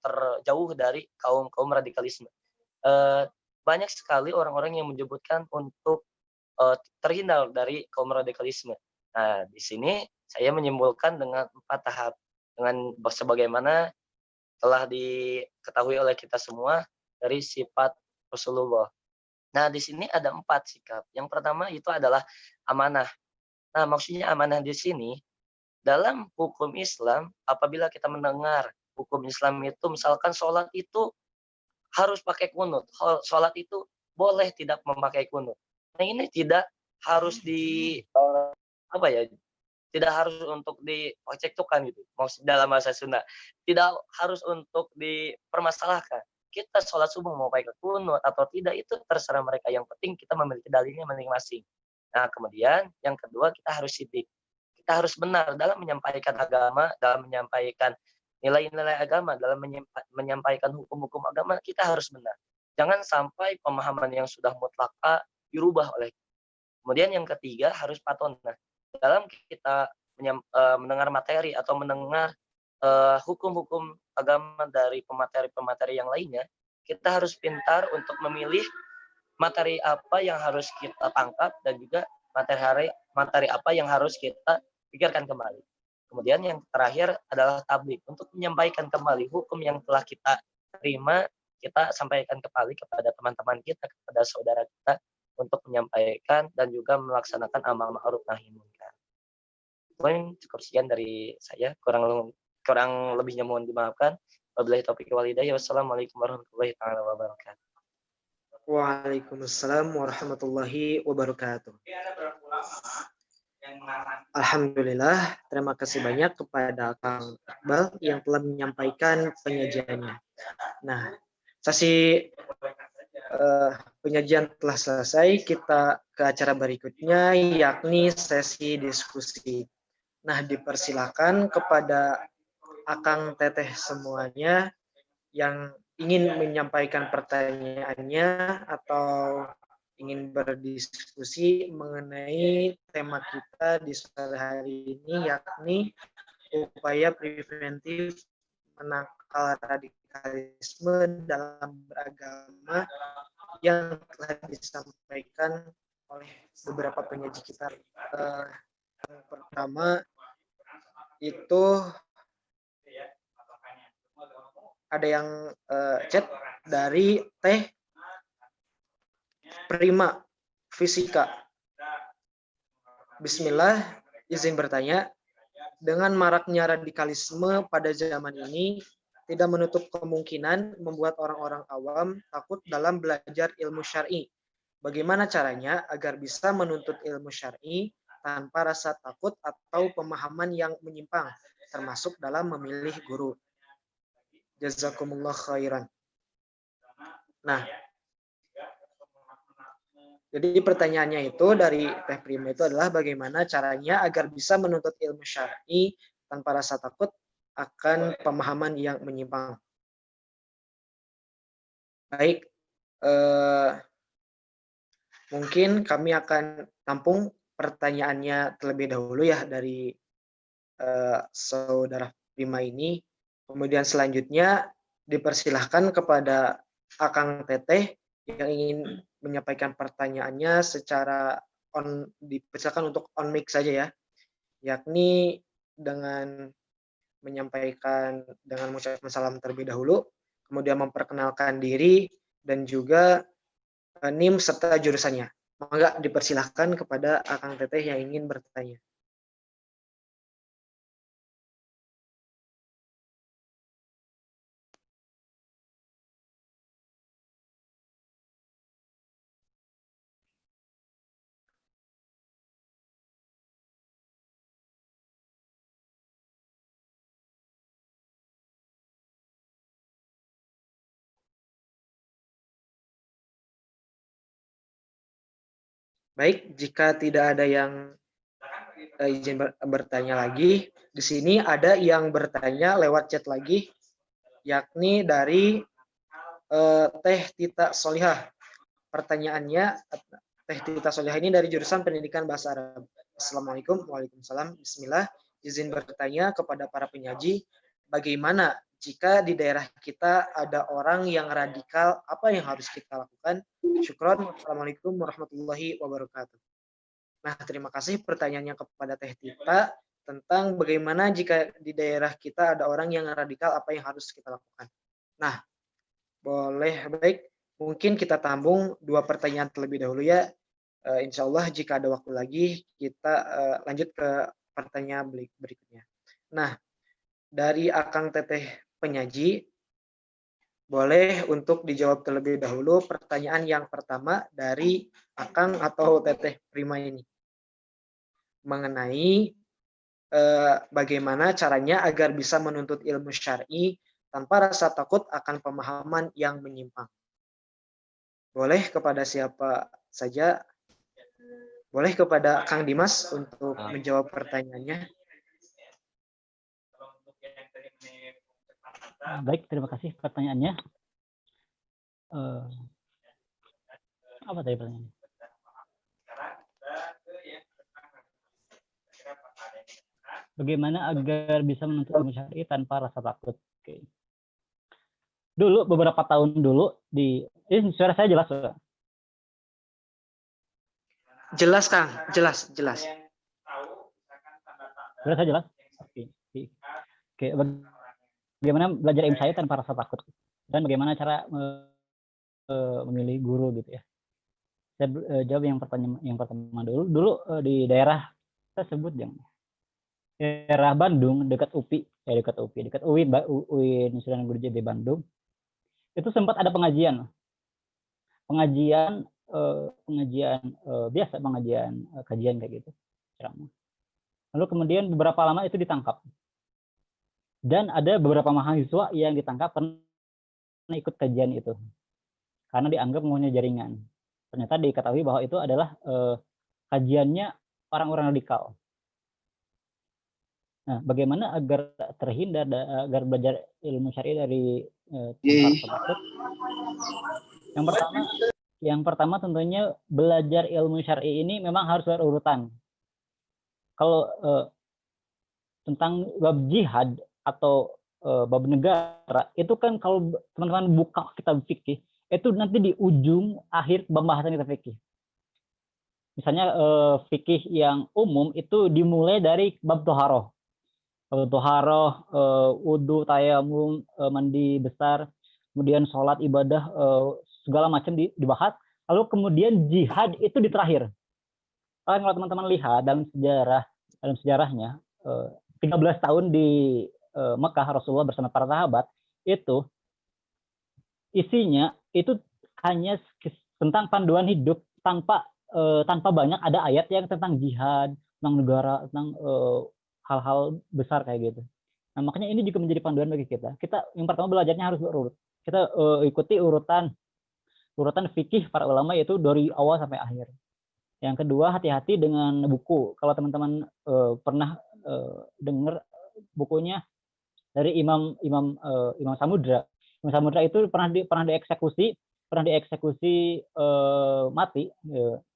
terjauh dari kaum radikalisme. Banyak sekali orang-orang yang menyebutkan untuk terhindar dari kaum radikalisme. Nah, di sini saya menyimpulkan dengan 4 tahap. Dengan sebagaimana telah diketahui oleh kita semua dari sifat Rasulullah. Nah, di sini ada 4 sikap. Yang pertama itu adalah amanah. Nah, maksudnya amanah di sini, dalam hukum Islam, apabila kita mendengar hukum Islam itu, misalkan sholat itu harus pakai kunut. Sholat itu boleh tidak memakai kunut. Nah, ini tidak harus tidak harus untuk dicekcokan gitu. Maksud dalam bahasa Sunda, tidak harus untuk dipermasalahkan. Kita sholat subuh mau pakai kunut atau tidak itu terserah mereka. Yang penting kita memiliki dalilnya masing-masing. Nah, kemudian yang kedua kita harus sidik. kita harus benar dalam menyampaikan agama, dalam menyampaikan nilai-nilai agama, dalam menyampaikan hukum-hukum agama, kita harus benar. Jangan sampai pemahaman yang sudah mutlaka dirubah oleh. Kemudian yang ketiga harus patonah. Dalam kita mendengar materi atau mendengar hukum-hukum agama dari pemateri-pemateri yang lainnya, kita harus pintar untuk memilih materi apa yang harus kita tangkap dan juga materi apa yang harus kita pikirkan kembali. Kemudian yang terakhir adalah tablik, untuk menyampaikan kembali hukum yang telah kita terima, kita sampaikan kembali kepada teman-teman kita, kepada saudara kita, untuk menyampaikan dan juga melaksanakan amal ma'ruf nahi munkar. Mungkin cukup sekian dari saya, kurang lebihnya mohon dimaafkan. Wabillahi taufiq wal hidayah. Wassalamualaikum warahmatullahi wabarakatuh. Waalaikumsalam warahmatullahi wabarakatuh. Alhamdulillah, terima kasih banyak kepada Kang Iqbal yang telah menyampaikan penyajiannya. Nah, sesi penyajian telah selesai, kita ke acara berikutnya, yakni sesi diskusi. Nah, dipersilakan kepada Akang Teteh semuanya yang ingin menyampaikan pertanyaannya atau ingin berdiskusi mengenai tema kita di sore hari ini, yakni upaya preventif menangkal radikalisme dalam beragama yang telah disampaikan oleh beberapa penyaji kita. Yang pertama itu ada yang chat dari Teh Prima Fisika. Bismillah, izin bertanya, dengan maraknya radikalisme pada zaman ini tidak menutup kemungkinan membuat orang-orang awam takut dalam belajar ilmu syar'i. Bagaimana caranya agar bisa menuntut ilmu syar'i tanpa rasa takut atau pemahaman yang menyimpang, termasuk dalam memilih guru? Jazakumullah khairan. Nah, jadi pertanyaannya itu dari Teh Prima itu adalah bagaimana caranya agar bisa menuntut ilmu syar'i tanpa rasa takut akan pemahaman yang menyimpang. Baik, mungkin kami akan tampung pertanyaannya terlebih dahulu ya dari saudara Prima ini. Kemudian selanjutnya dipersilahkan kepada Akang Teteh yang ingin menyampaikan pertanyaannya secara dipersilakan untuk on mic saja ya, yakni dengan menyampaikan dengan mengucapkan salam terlebih dahulu, kemudian memperkenalkan diri dan juga NIM serta jurusannya. Maka dipersilahkan kepada Akang Teteh yang ingin bertanya. Baik, jika tidak ada yang izin bertanya lagi, di sini ada yang bertanya lewat chat lagi, yakni dari Teh Tita Solihah. Pertanyaannya, Teh Tita Solihah ini dari jurusan Pendidikan Bahasa Arab. Assalamualaikum, waalaikumsalam, bismillah. Izin bertanya kepada para penyaji, bagaimana jika di daerah kita ada orang yang radikal, apa yang harus kita lakukan? Syukron, wassalamualaikum warahmatullahi wabarakatuh. Nah, terima kasih pertanyaannya kepada Teh Tita tentang bagaimana jika di daerah kita ada orang yang radikal, apa yang harus kita lakukan. Nah, boleh, baik. Mungkin kita tambung dua pertanyaan terlebih dahulu ya. Insya Allah jika ada waktu lagi kita lanjut ke pertanyaan berikutnya. Nah, dari Akang Teteh penyaji, boleh untuk dijawab terlebih dahulu pertanyaan yang pertama dari Akang atau Teteh Prima ini. Mengenai bagaimana caranya agar bisa menuntut ilmu syar'i tanpa rasa takut akan pemahaman yang menyimpang. Boleh kepada siapa saja? Boleh kepada Kang Dimas untuk menjawab pertanyaannya. Baik, terima kasih pertanyaannya. Apa tadi pertanyaannya? Bagaimana agar bisa menuntut ilmu syar'i tanpa rasa takut? Oke. Dulu beberapa tahun dulu ini suara saya jelas, Pak? Jelas, Kang. Jelas. Suara saya jelas? Oke. Oke. Bagaimana belajar ilmu syar'i tanpa rasa takut? Dan bagaimana cara memilih guru gitu ya? Saya jawab yang pertama dulu. Dulu di daerah saya sebut daerah Bandung dekat UPI, dekat UI Sunan Guru JB Bandung. Itu sempat ada pengajian biasa, kajian kayak gitu, ceramah. Lalu kemudian beberapa lama itu ditangkap. Dan ada beberapa mahasiswa yang ditangkap karena ikut kajian itu. Karena dianggap mempunyai jaringan. Ternyata diketahui bahwa itu adalah kajiannya orang-orang radikal. Nah, bagaimana agar terhindar, agar belajar ilmu syar'i dari tanpa takut? Yang pertama tentunya belajar ilmu syar'i ini memang harus berurutan. Kalau tentang bab jihad atau bab negara, itu kan kalau teman-teman buka kitab fikih, itu nanti di ujung akhir pembahasan kitab fikih. Misalnya fikih yang umum itu dimulai dari bab toharoh. Toharoh, wudhu, tayamum, mandi besar, kemudian sholat, ibadah, segala macam dibahas. Lalu kemudian jihad itu di terakhir. Kalau teman-teman lihat dalam sejarahnya, 13 tahun di Mekah Rasulullah bersama para sahabat, itu isinya itu hanya tentang panduan hidup, tanpa banyak ada ayat yang tentang jihad, tentang negara, tentang hal-hal besar kayak gitu. Nah, makanya ini juga menjadi panduan bagi kita. Kita yang pertama belajarnya harus berurut. Kita ikuti urutan fikih para ulama, yaitu dari awal sampai akhir. Yang kedua, hati-hati dengan buku. Kalau teman-teman pernah dengar bukunya dari Imam Samudra. Imam Samudra itu pernah dieksekusi mati,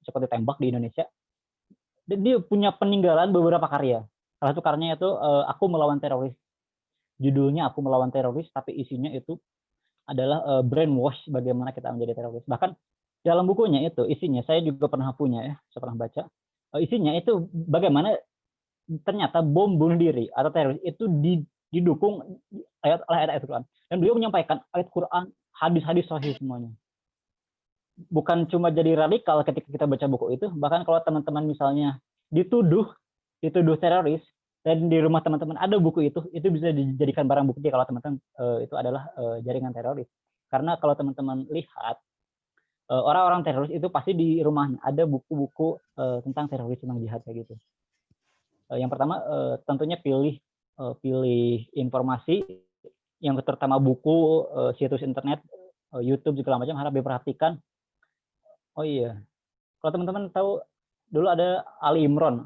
seperti tembak di Indonesia. Dan dia punya peninggalan beberapa karya. Salah satu karyanya itu Aku Melawan Teroris. Judulnya Aku Melawan Teroris, tapi isinya itu adalah brainwash, bagaimana kita menjadi teroris. Bahkan dalam bukunya itu isinya, saya juga pernah punya ya, saya pernah baca. Isinya itu bagaimana ternyata bom bunuh diri atau teroris itu didukung oleh ayat Quran. Dan beliau menyampaikan ayat Quran, hadis-hadis sahih semuanya. Bukan cuma jadi radikal ketika kita baca buku itu, bahkan kalau teman-teman misalnya dituduh teroris, dan di rumah teman-teman ada buku itu bisa dijadikan barang bukti kalau teman-teman itu adalah jaringan teroris. Karena kalau teman-teman lihat, orang-orang teroris itu pasti di rumahnya ada buku-buku tentang teroris, tentang jihad kayak gitu. Yang pertama tentunya pilih informasi, yang terutama buku, situs internet, YouTube segala macam harap diperhatikan. Oh iya, kalau teman-teman tahu dulu ada Ali Imron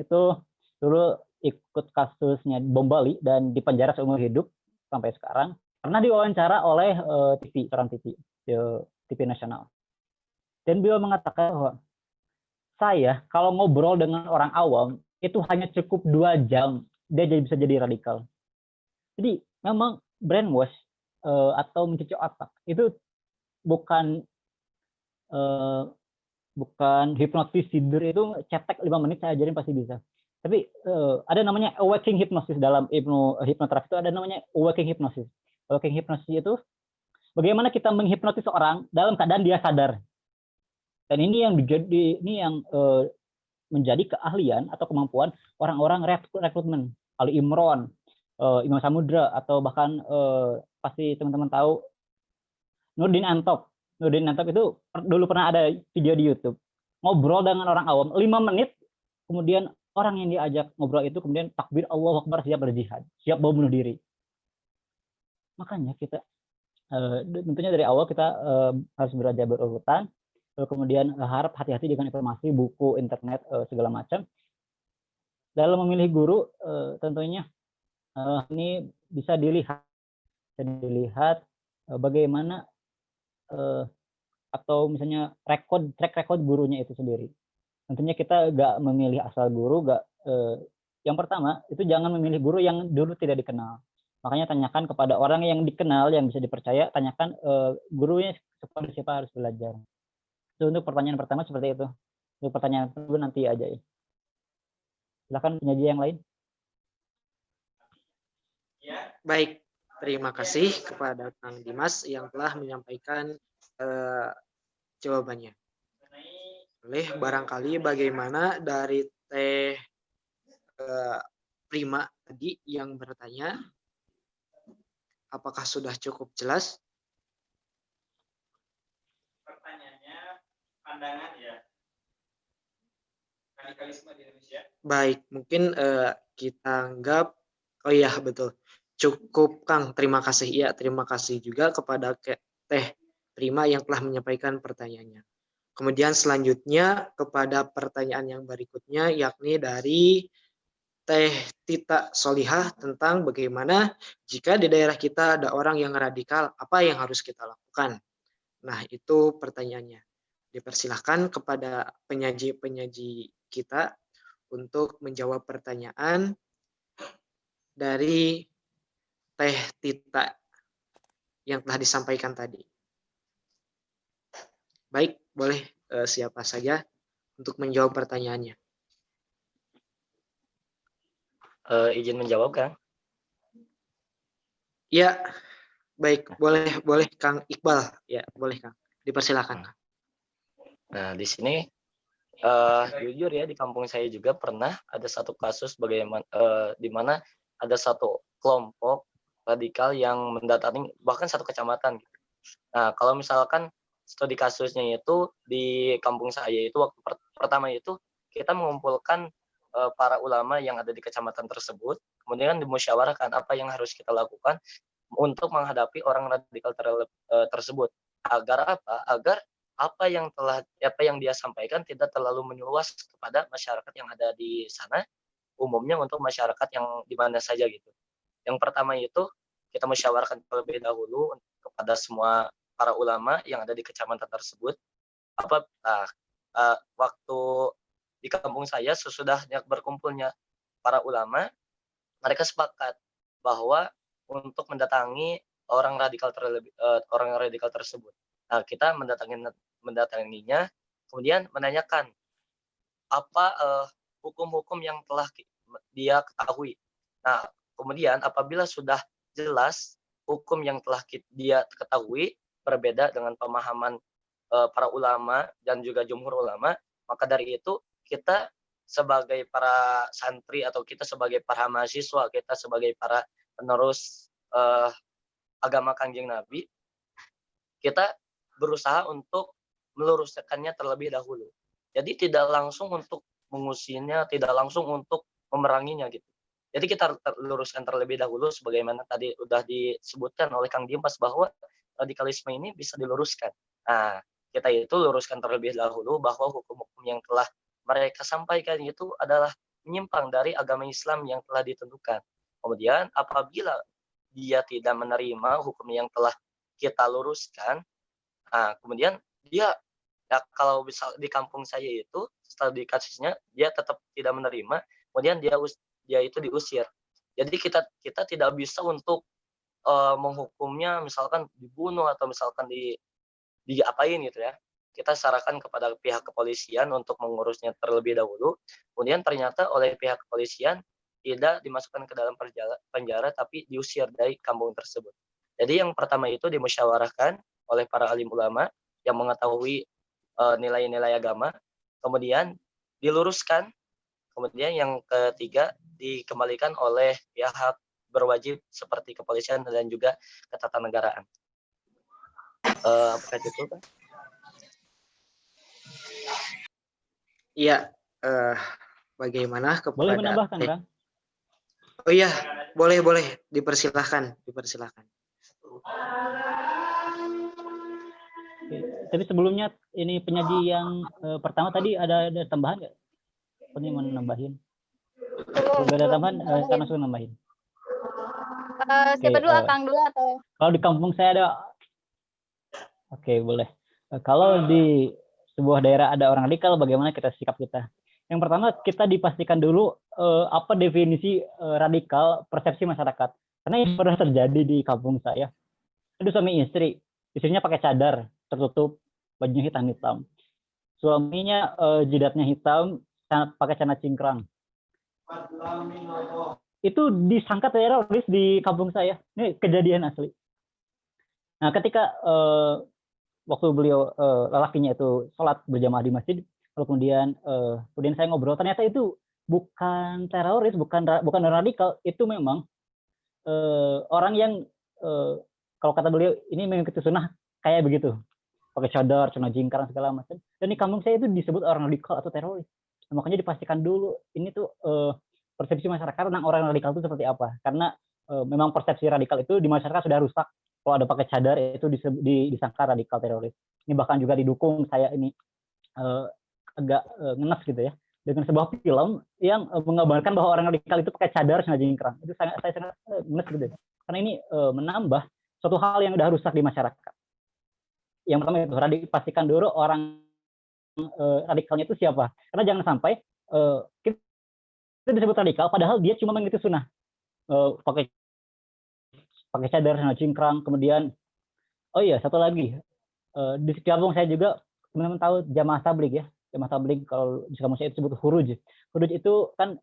itu dulu ikut kasusnya bom Bali dan dipenjara seumur hidup sampai sekarang. Pernah diwawancara oleh TV nasional. Dan beliau mengatakan bahwa saya kalau ngobrol dengan orang awam itu hanya cukup 2 jam dia bisa jadi radikal. Jadi memang brainwash atau mencuci otak itu bukan hipnotis tidur, itu cetek 5 menit saya ajarin pasti bisa. Tapi ada namanya awakening hypnosis dalam hipnoterapi, itu ada namanya awakening hypnosis. Awakening hypnosis itu bagaimana kita menghipnotis orang dalam keadaan dia sadar. Dan ini yang menjadi keahlian atau kemampuan orang-orang rekrutmen. Ali Imron, Imam Samudra, atau bahkan pasti teman-teman tahu Nurdin Antop. Nurdin Antop itu dulu pernah ada video di YouTube. Ngobrol dengan orang awam 5 menit, kemudian orang yang diajak ngobrol itu kemudian takbir Allahu Akbar, siap berjihad, siap mau bunuh diri. Makanya kita tentunya dari awal kita harus belajar berurutan. kemudian harap hati-hati dengan informasi, buku, internet, segala macam. Dalam memilih guru, tentunya ini bisa dilihat bagaimana atau misalnya track record gurunya itu sendiri. Tentunya kita nggak memilih asal guru, yang pertama itu jangan memilih guru yang dulu tidak dikenal. Makanya tanyakan kepada orang yang dikenal, yang bisa dipercaya, tanyakan gurunya kepada siapa harus belajar. Itu untuk pertanyaan pertama seperti itu. Untuk pertanyaan kedua nanti aja ya. Silakan penyaji yang lain. Baik, terima kasih kepada Kang Dimas yang telah menyampaikan jawabannya. Barangkali bagaimana dari Teh Prima tadi yang bertanya, apakah sudah cukup jelas? Pertanyaannya pandangan ya. Radikalisme di Indonesia. Baik, mungkin kita anggap, oh iya betul, cukup Kang, terima kasih. Ya, terima kasih juga kepada Teh Prima yang telah menyampaikan pertanyaannya. Kemudian selanjutnya kepada pertanyaan yang berikutnya, yakni dari Teh Tita Solihah tentang bagaimana jika di daerah kita ada orang yang radikal, apa yang harus kita lakukan. Nah, itu pertanyaannya. Dipersilahkan kepada penyaji-penyaji kita untuk menjawab pertanyaan dari Teh Tita yang telah disampaikan tadi. Baik, boleh siapa saja untuk menjawab pertanyaannya. Izin menjawab, Kang? Ya, baik, boleh Kang Iqbal. Ya, boleh Kang. Dipersilakan. Nah, di sini jujur ya, di kampung saya juga pernah ada satu kasus bagaimana di mana ada satu kelompok radikal yang mendatangi bahkan satu kecamatan. Nah, kalau misalkan studi kasusnya itu di kampung saya itu waktu pertama itu kita mengumpulkan para ulama yang ada di kecamatan tersebut, kemudian dimusyawarahkan apa yang harus kita lakukan untuk menghadapi orang radikal tersebut. Agar apa? Agar apa yang dia sampaikan tidak terlalu meluas kepada masyarakat yang ada di sana, umumnya untuk masyarakat yang di mana saja gitu. Yang pertama itu kita musyawarahkan terlebih dahulu kepada semua para ulama yang ada di kecamatan tersebut. Waktu di kampung saya sesudahnya berkumpulnya para ulama, mereka sepakat bahwa untuk mendatangi orang radikal tersebut. Nah, kita mendatanginya, kemudian menanyakan apa hukum-hukum yang telah dia ketahui. Nah, kemudian apabila sudah jelas hukum yang telah dia ketahui berbeda dengan pemahaman para ulama dan juga jumhur ulama, maka dari itu kita sebagai para santri atau kita sebagai para mahasiswa, kita sebagai para penerus agama Kanjeng Nabi, kita berusaha untuk meluruskannya terlebih dahulu. Jadi tidak langsung untuk mengusirnya, tidak langsung untuk memeranginya gitu. Jadi kita luruskan terlebih dahulu sebagaimana tadi sudah disebutkan oleh Kang Dimas bahwa radikalisme ini bisa diluruskan. Nah, kita itu luruskan terlebih dahulu bahwa hukum-hukum yang telah mereka sampaikan itu adalah menyimpang dari agama Islam yang telah ditentukan. Kemudian apabila dia tidak menerima hukum yang telah kita luruskan, nah kemudian dia ya kalau misal di kampung saya itu setelah di kasusnya dia tetap tidak menerima, kemudian dia itu diusir. Jadi kita tidak bisa untuk menghukumnya misalkan dibunuh atau misalkan diapain gitu ya. Kita sarankan kepada pihak kepolisian untuk mengurusnya terlebih dahulu. Kemudian ternyata oleh pihak kepolisian tidak dimasukkan ke dalam penjara tapi diusir dari kampung tersebut. Jadi yang pertama itu dimusyawarahkan oleh para alim ulama yang mengetahui nilai-nilai agama, kemudian diluruskan, kemudian yang ketiga dikembalikan oleh pihak berwajib seperti kepolisian dan juga ketatanegaraan. Apakah itu Pak? Iya, bagaimana kepada Boleh menambahkan, Kang? Oh iya, boleh, dipersilahkan. Tapi sebelumnya ini penyaji yang pertama tadi ada tambahan nggak? Apa nih mau nambahin? Kalau nggak ada tambahan, saya langsung nambahin. Siapa Oke, dulu, Akang dulu atau? kalau di kampung saya ada, oke boleh. Kalau di sebuah daerah ada orang radikal, bagaimana sikap kita? Yang pertama kita dipastikan dulu apa definisi radikal persepsi masyarakat. Karena ini pernah terjadi di kampung saya. Itu suami istri, istrinya pakai cadar tertutup, bajunya hitam-hitam. Suaminya jidatnya hitam, pakai celana cingkrang. Itu disangka teroris di kampung saya. Ini kejadian asli. Nah, ketika waktu beliau lelakinya itu sholat berjamaah di masjid, lalu kemudian saya ngobrol, ternyata itu bukan teroris, bukan radikal, itu memang orang yang kalau kata beliau ini mengikuti sunnah kayak begitu, pakai cadar, celana jingkrang segala macam. Dan di kampung saya itu disebut orang radikal atau teroris. Nah, makanya dipastikan dulu ini tuh persepsi masyarakat tentang orang radikal itu seperti apa. Karena memang persepsi radikal itu di masyarakat sudah rusak. Kalau ada pakai cadar itu disangka radikal teroris. Ini bahkan juga didukung saya ini agak ngenes gitu ya dengan sebuah film yang menggambarkan bahwa orang radikal itu pakai cadar celana jingkrang. Itu saya sangat ngenes gitu ya. Karena ini menambah suatu hal yang sudah rusak di masyarakat. Yang pertama itu pastikan dulu orang radikalnya itu siapa. Karena jangan sampai kita disebut radikal padahal dia cuma mengikuti sunnah, pakai cadar, celana cingkrang. Kemudian oh iya satu lagi, di kampung saya juga teman-teman tahu jamaah tabligh ya. Jamaah tabligh kalau di kampung saya itu disebut huruj. Huruj itu kan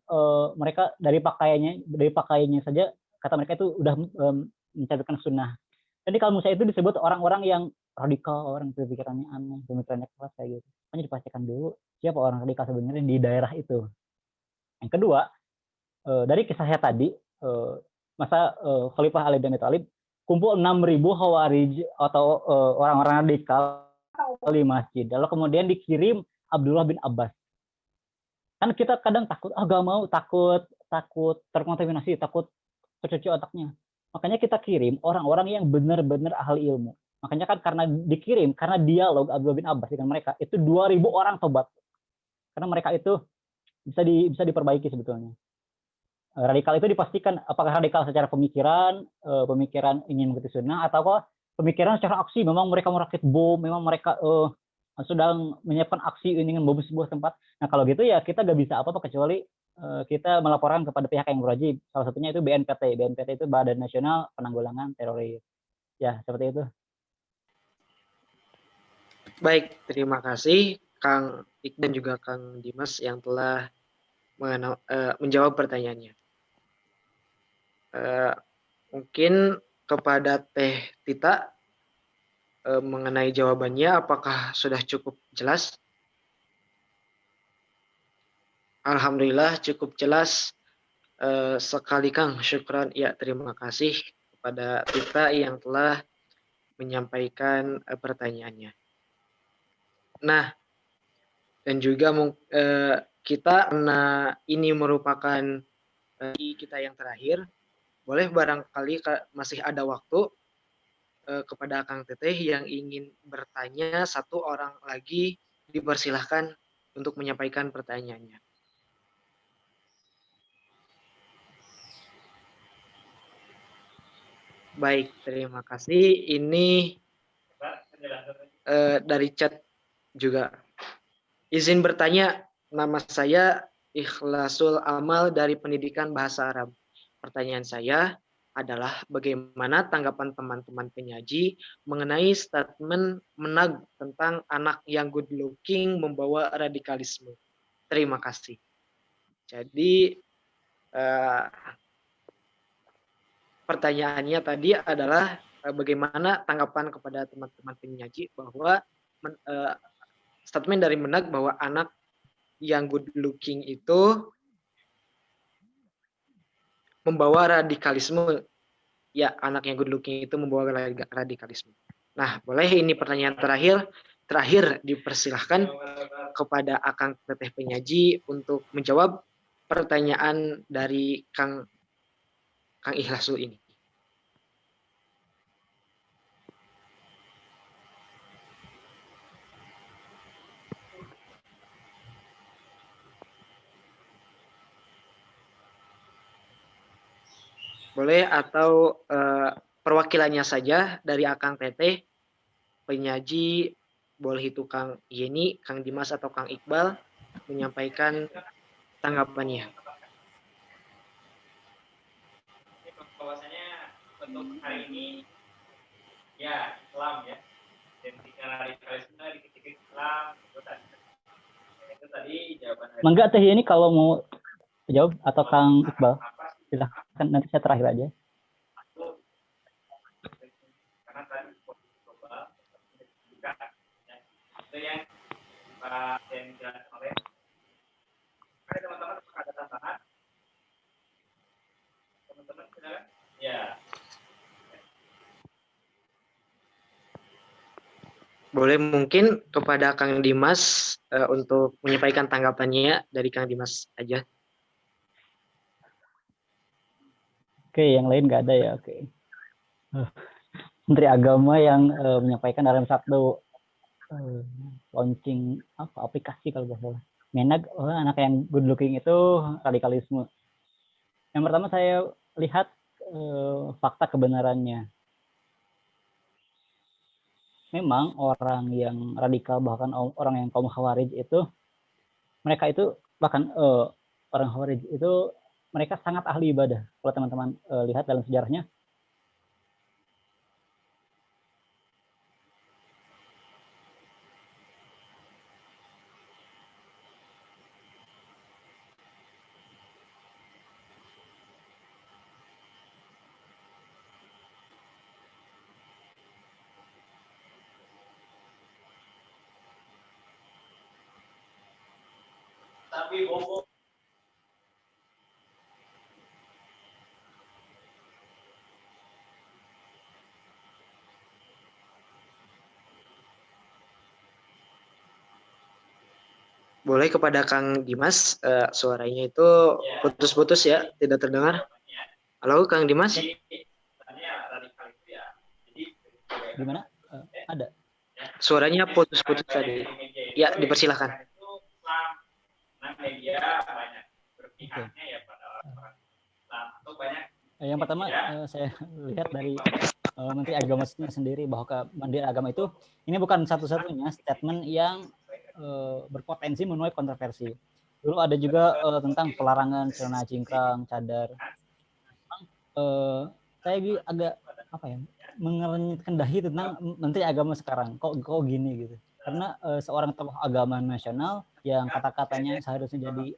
mereka dari pakaiannya saja kata mereka itu udah mencantumkan sunnah. Dan di kampung saya itu disebut orang-orang yang radikal, orang berpikirannya aneh, pemikirannya keras kayak gitu. Hanya dipastikan dulu siapa orang radikal sebenarnya di daerah itu. Yang kedua, dari kisah saya tadi, masa Khalifah Ali bin Abi Thalib kumpul 6.000 Khawarij atau orang-orang radikal di masjid. Lalu kemudian dikirim Abdullah bin Abbas. Kan kita kadang takut, gak mau, takut terkontaminasi, takut tercuci otaknya. Makanya kita kirim orang-orang yang benar-benar ahli ilmu. Makanya kan karena dikirim, karena dialog Abdullah bin Abbas dengan mereka, itu 2.000 orang tobat. Karena mereka itu bisa diperbaiki sebetulnya. Radikal itu dipastikan apakah radikal secara pemikiran ingin mengikuti sunnah, atau pemikiran secara aksi, memang mereka merakit bom, memang mereka sedang menyiapkan aksi ingin membom sebuah tempat. Nah kalau gitu ya kita nggak bisa apa-apa kecuali kita melaporkan kepada pihak yang berwajib. Salah satunya itu BNPT. BNPT itu Badan Nasional Penanggulangan Teroris. Ya seperti itu. Baik, terima kasih Kang Ik dan juga Kang Dimas yang telah menjawab pertanyaannya. Mungkin kepada Teh Tita mengenai jawabannya, apakah sudah cukup jelas? Alhamdulillah cukup jelas sekali Kang. Syukran. Ya, terima kasih kepada Tita yang telah menyampaikan pertanyaannya. Nah, dan juga kita karena ini merupakan kita yang terakhir, boleh barangkali masih ada waktu kepada Kang Teteh yang ingin bertanya, satu orang lagi dipersilahkan untuk menyampaikan pertanyaannya. Baik, terima kasih. Ini dari chat juga. Izin bertanya, nama saya Ikhlasul Amal dari Pendidikan Bahasa Arab. Pertanyaan saya adalah bagaimana tanggapan teman-teman penyaji mengenai statement Menag tentang anak yang good looking membawa radikalisme. Terima kasih. Jadi pertanyaannya tadi adalah bagaimana tanggapan kepada teman-teman penyaji bahwa statement dari Menag bahwa anak yang good looking itu membawa radikalisme. Ya, anak yang good looking itu membawa radikalisme. Nah, boleh ini pertanyaan terakhir dipersilahkan kepada Akang Teteh Penyaji untuk menjawab pertanyaan dari Kang Ikhlasul ini. boleh, atau perwakilannya saja dari Akang Teteh, penyaji, boleh itu Kang Yeni, Kang Dimas, atau Kang Iqbal menyampaikan tanggapannya. Bahwasanya untuk hari ini ya Islam ya, dan ketika radikalisme dikit-dikit Islam itu tadi jawaban dari Mangga Teh ini kalau mau jawab, atau Kang Iqbal, silahkan, nanti saya terakhir aja. karena tadi posisi global juga ya, itu yang Pak yang dijelaskan oleh teman-teman. Ada tambahan teman-teman, silakan ya. Boleh mungkin kepada Kang Dimas untuk menyampaikan tanggapannya, dari Kang Dimas aja. Oke, yang lain nggak ada ya. Oke. Menteri Agama yang menyampaikan dalam satu launching aplikasi kalau nggak salah. Menag, anak yang good looking itu radikalisme. Yang pertama saya lihat fakta kebenarannya. Memang orang yang radikal, bahkan orang yang kaum Khawarij itu, mereka itu bahkan orang Khawarij itu mereka sangat ahli ibadah. Kalau teman-teman lihat dalam sejarahnya, Tapi bobo Boleh kepada Kang Dimas, suaranya itu putus-putus ya, tidak terdengar. Halo Kang Dimas? gimana? Ada. Suaranya putus-putus tadi. Ya, dipersilahkan. media banyak berpihaknya ya pada orang-orang Islam atau banyak. Yang pertama saya lihat dari Menteri Agama sendiri, bahwa Menteri Agama itu ini bukan satu-satunya statement yang berpotensi menuai kontroversi. Dulu ada juga tentang pelarangan celana cingkrang, cadar. Saya agak mengerenyitkan dahi tentang Menteri Agama sekarang. Kok gini gitu? Karena seorang tokoh agama nasional yang kata-katanya seharusnya jadi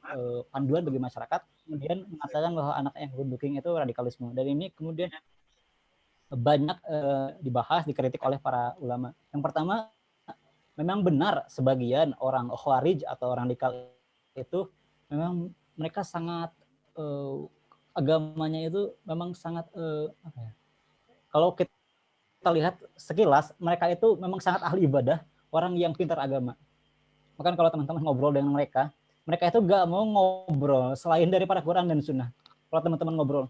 panduan bagi masyarakat, kemudian mengatakan bahwa anak yang good looking itu radikalisme. Dan ini kemudian banyak dibahas, dikritik oleh para ulama. Yang pertama, memang benar sebagian orang Khawarij atau orang radikal itu memang mereka sangat agamanya itu memang sangat kalau kita lihat sekilas, mereka itu memang sangat ahli ibadah, orang yang pintar agama. Bahkan kalau teman-teman ngobrol dengan mereka itu gak mau ngobrol selain daripada Quran dan Sunnah. Kalau teman-teman ngobrol,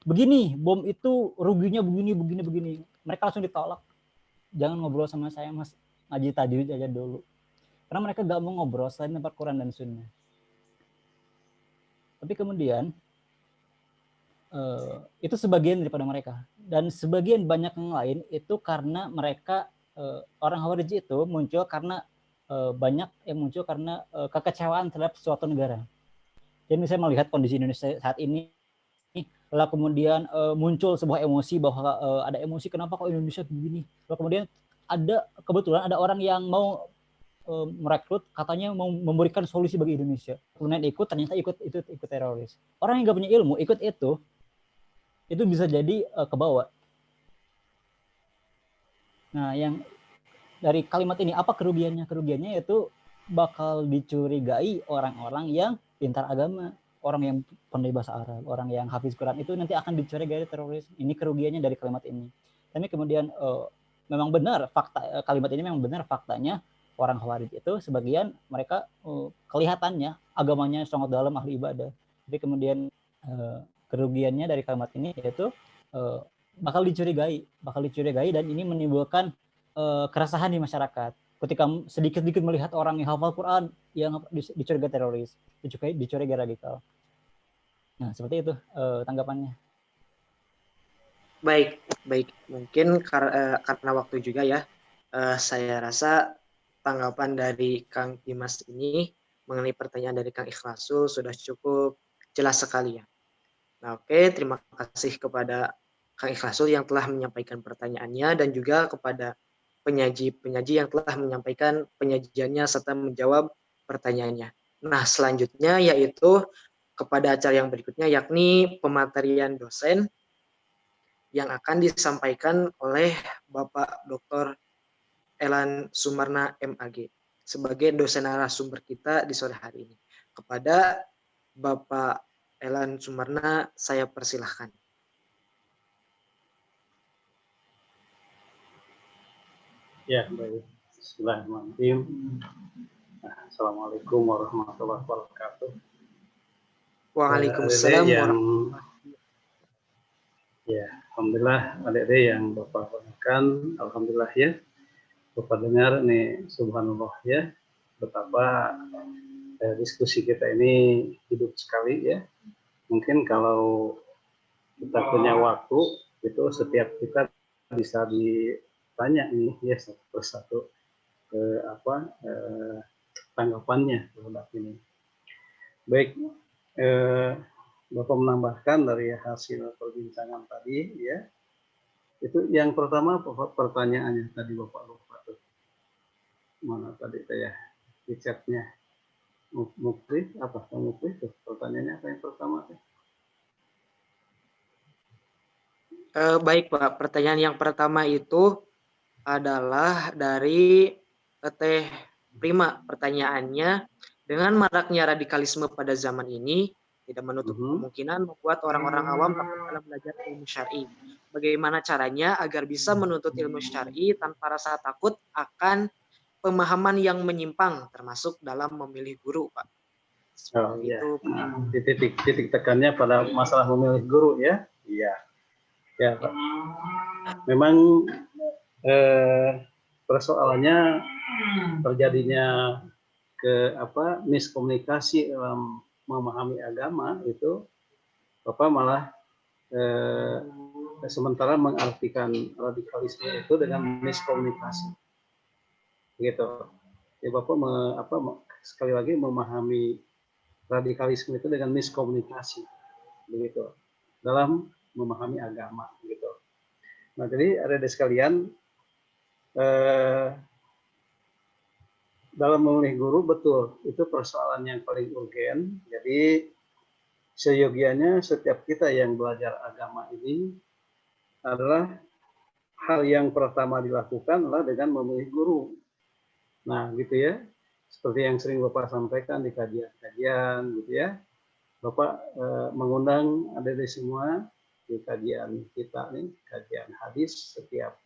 begini, bom itu ruginya begini, mereka langsung ditolak. Jangan ngobrol sama saya, Mas, ngaji tajwid aja dulu. Karena mereka gak mau ngobrol selain daripada Quran dan Sunnah. Tapi kemudian itu sebagian daripada mereka, dan sebagian banyak yang lain itu karena mereka orang Khawarij itu muncul karena banyak yang muncul karena kekecewaan terhadap suatu negara. Jadi saya melihat kondisi Indonesia saat ini, lalu kemudian muncul sebuah emosi bahwa ada emosi kenapa kok Indonesia begini. Lalu kemudian kebetulan ada orang yang mau merekrut, katanya mau memberikan solusi bagi Indonesia. Kemudian ternyata ikut teroris. Orang yang nggak punya ilmu ikut itu bisa jadi kebawa. Nah, yang dari kalimat ini apa kerugiannya? Kerugiannya itu bakal dicurigai orang-orang yang pintar agama, orang yang pandai bahasa Arab, orang yang hafiz Quran, itu nanti akan dicurigai teroris. Ini kerugiannya dari kalimat ini. Tapi kemudian memang benar fakta kalimat ini memang benar faktanya, orang Khawarij itu sebagian mereka kelihatannya agamanya sangat dalam, ahli ibadah. Tapi kemudian kerugiannya dari kalimat ini yaitu bakal dicurigai dan ini menimbulkan keresahan di masyarakat. Ketika sedikit-sedikit melihat orang yang hafal Quran yang dicurigai teroris, dicurigai radikal. Nah, seperti itu tanggapannya. Baik, baik. Mungkin karena waktu juga ya, saya rasa tanggapan dari Kang Dimas ini mengenai pertanyaan dari Kang Ikhlasul sudah cukup jelas sekali ya. Nah, oke, terima kasih kepada Kang Ikhlasul yang telah menyampaikan pertanyaannya dan juga kepada penyaji-penyaji yang telah menyampaikan penyajiannya serta menjawab pertanyaannya. Nah, selanjutnya yaitu kepada acara yang berikutnya yakni pematerian dosen yang akan disampaikan oleh Bapak Dr. Elan Sumarna MAG sebagai dosen narasumber kita di sore hari ini. Kepada Bapak Elan Sumarna, saya persilahkan. Ya, baik. Bismillahirrahmanirrahim. Assalamualaikum warahmatullahi wabarakatuh. Waalaikumsalam warahmatullahi wabarakatuh. Ya, alhamdulillah adik-adik yang Bapak banggakan, alhamdulillah ya. Bapak dengar nih, subhanallah ya, betapa diskusi kita ini hidup sekali ya. Mungkin kalau kita punya waktu, itu setiap kita bisa ditanya ini ya satu persatu tanggapannya terhadap ini. Baik, Bapak menambahkan dari hasil perbincangan tadi ya, itu yang pertama pertanyaannya tadi Bapak lupa tuh, mana tadi saya di chatnya Mukri apa Mukri tuh pertanyaannya apa yang pertama tuh? Baik Pak, pertanyaan yang pertama itu adalah dari Teh Prima. Pertanyaannya, dengan maraknya radikalisme pada zaman ini tidak menutup kemungkinan membuat orang-orang awam takut dalam belajar ilmu syar'i. Bagaimana caranya agar bisa menuntut ilmu syar'i tanpa rasa takut akan pemahaman yang menyimpang, termasuk dalam memilih guru, Pak? Oh iya. Titik tekannya pada masalah memilih guru ya. Iya. Ya, Pak. Memang persoalannya terjadinya miskomunikasi dalam memahami agama itu Bapak malah sementara mengartikan radikalisme itu dengan miskomunikasi gitu ya. Bapak sekali lagi memahami radikalisme itu dengan miskomunikasi begitu dalam memahami agama gitu. Nah, jadi adik-adik sekalian, dalam memilih guru betul itu persoalan yang paling urgen. Jadi seyogianya setiap kita yang belajar agama ini adalah hal yang pertama dilakukan adalah dengan memilih guru. Nah, gitu ya. Seperti yang sering Bapak sampaikan di kajian-kajian gitu ya. Bapak mengundang adik-adik semua di kajian kita nih, kajian hadis setiap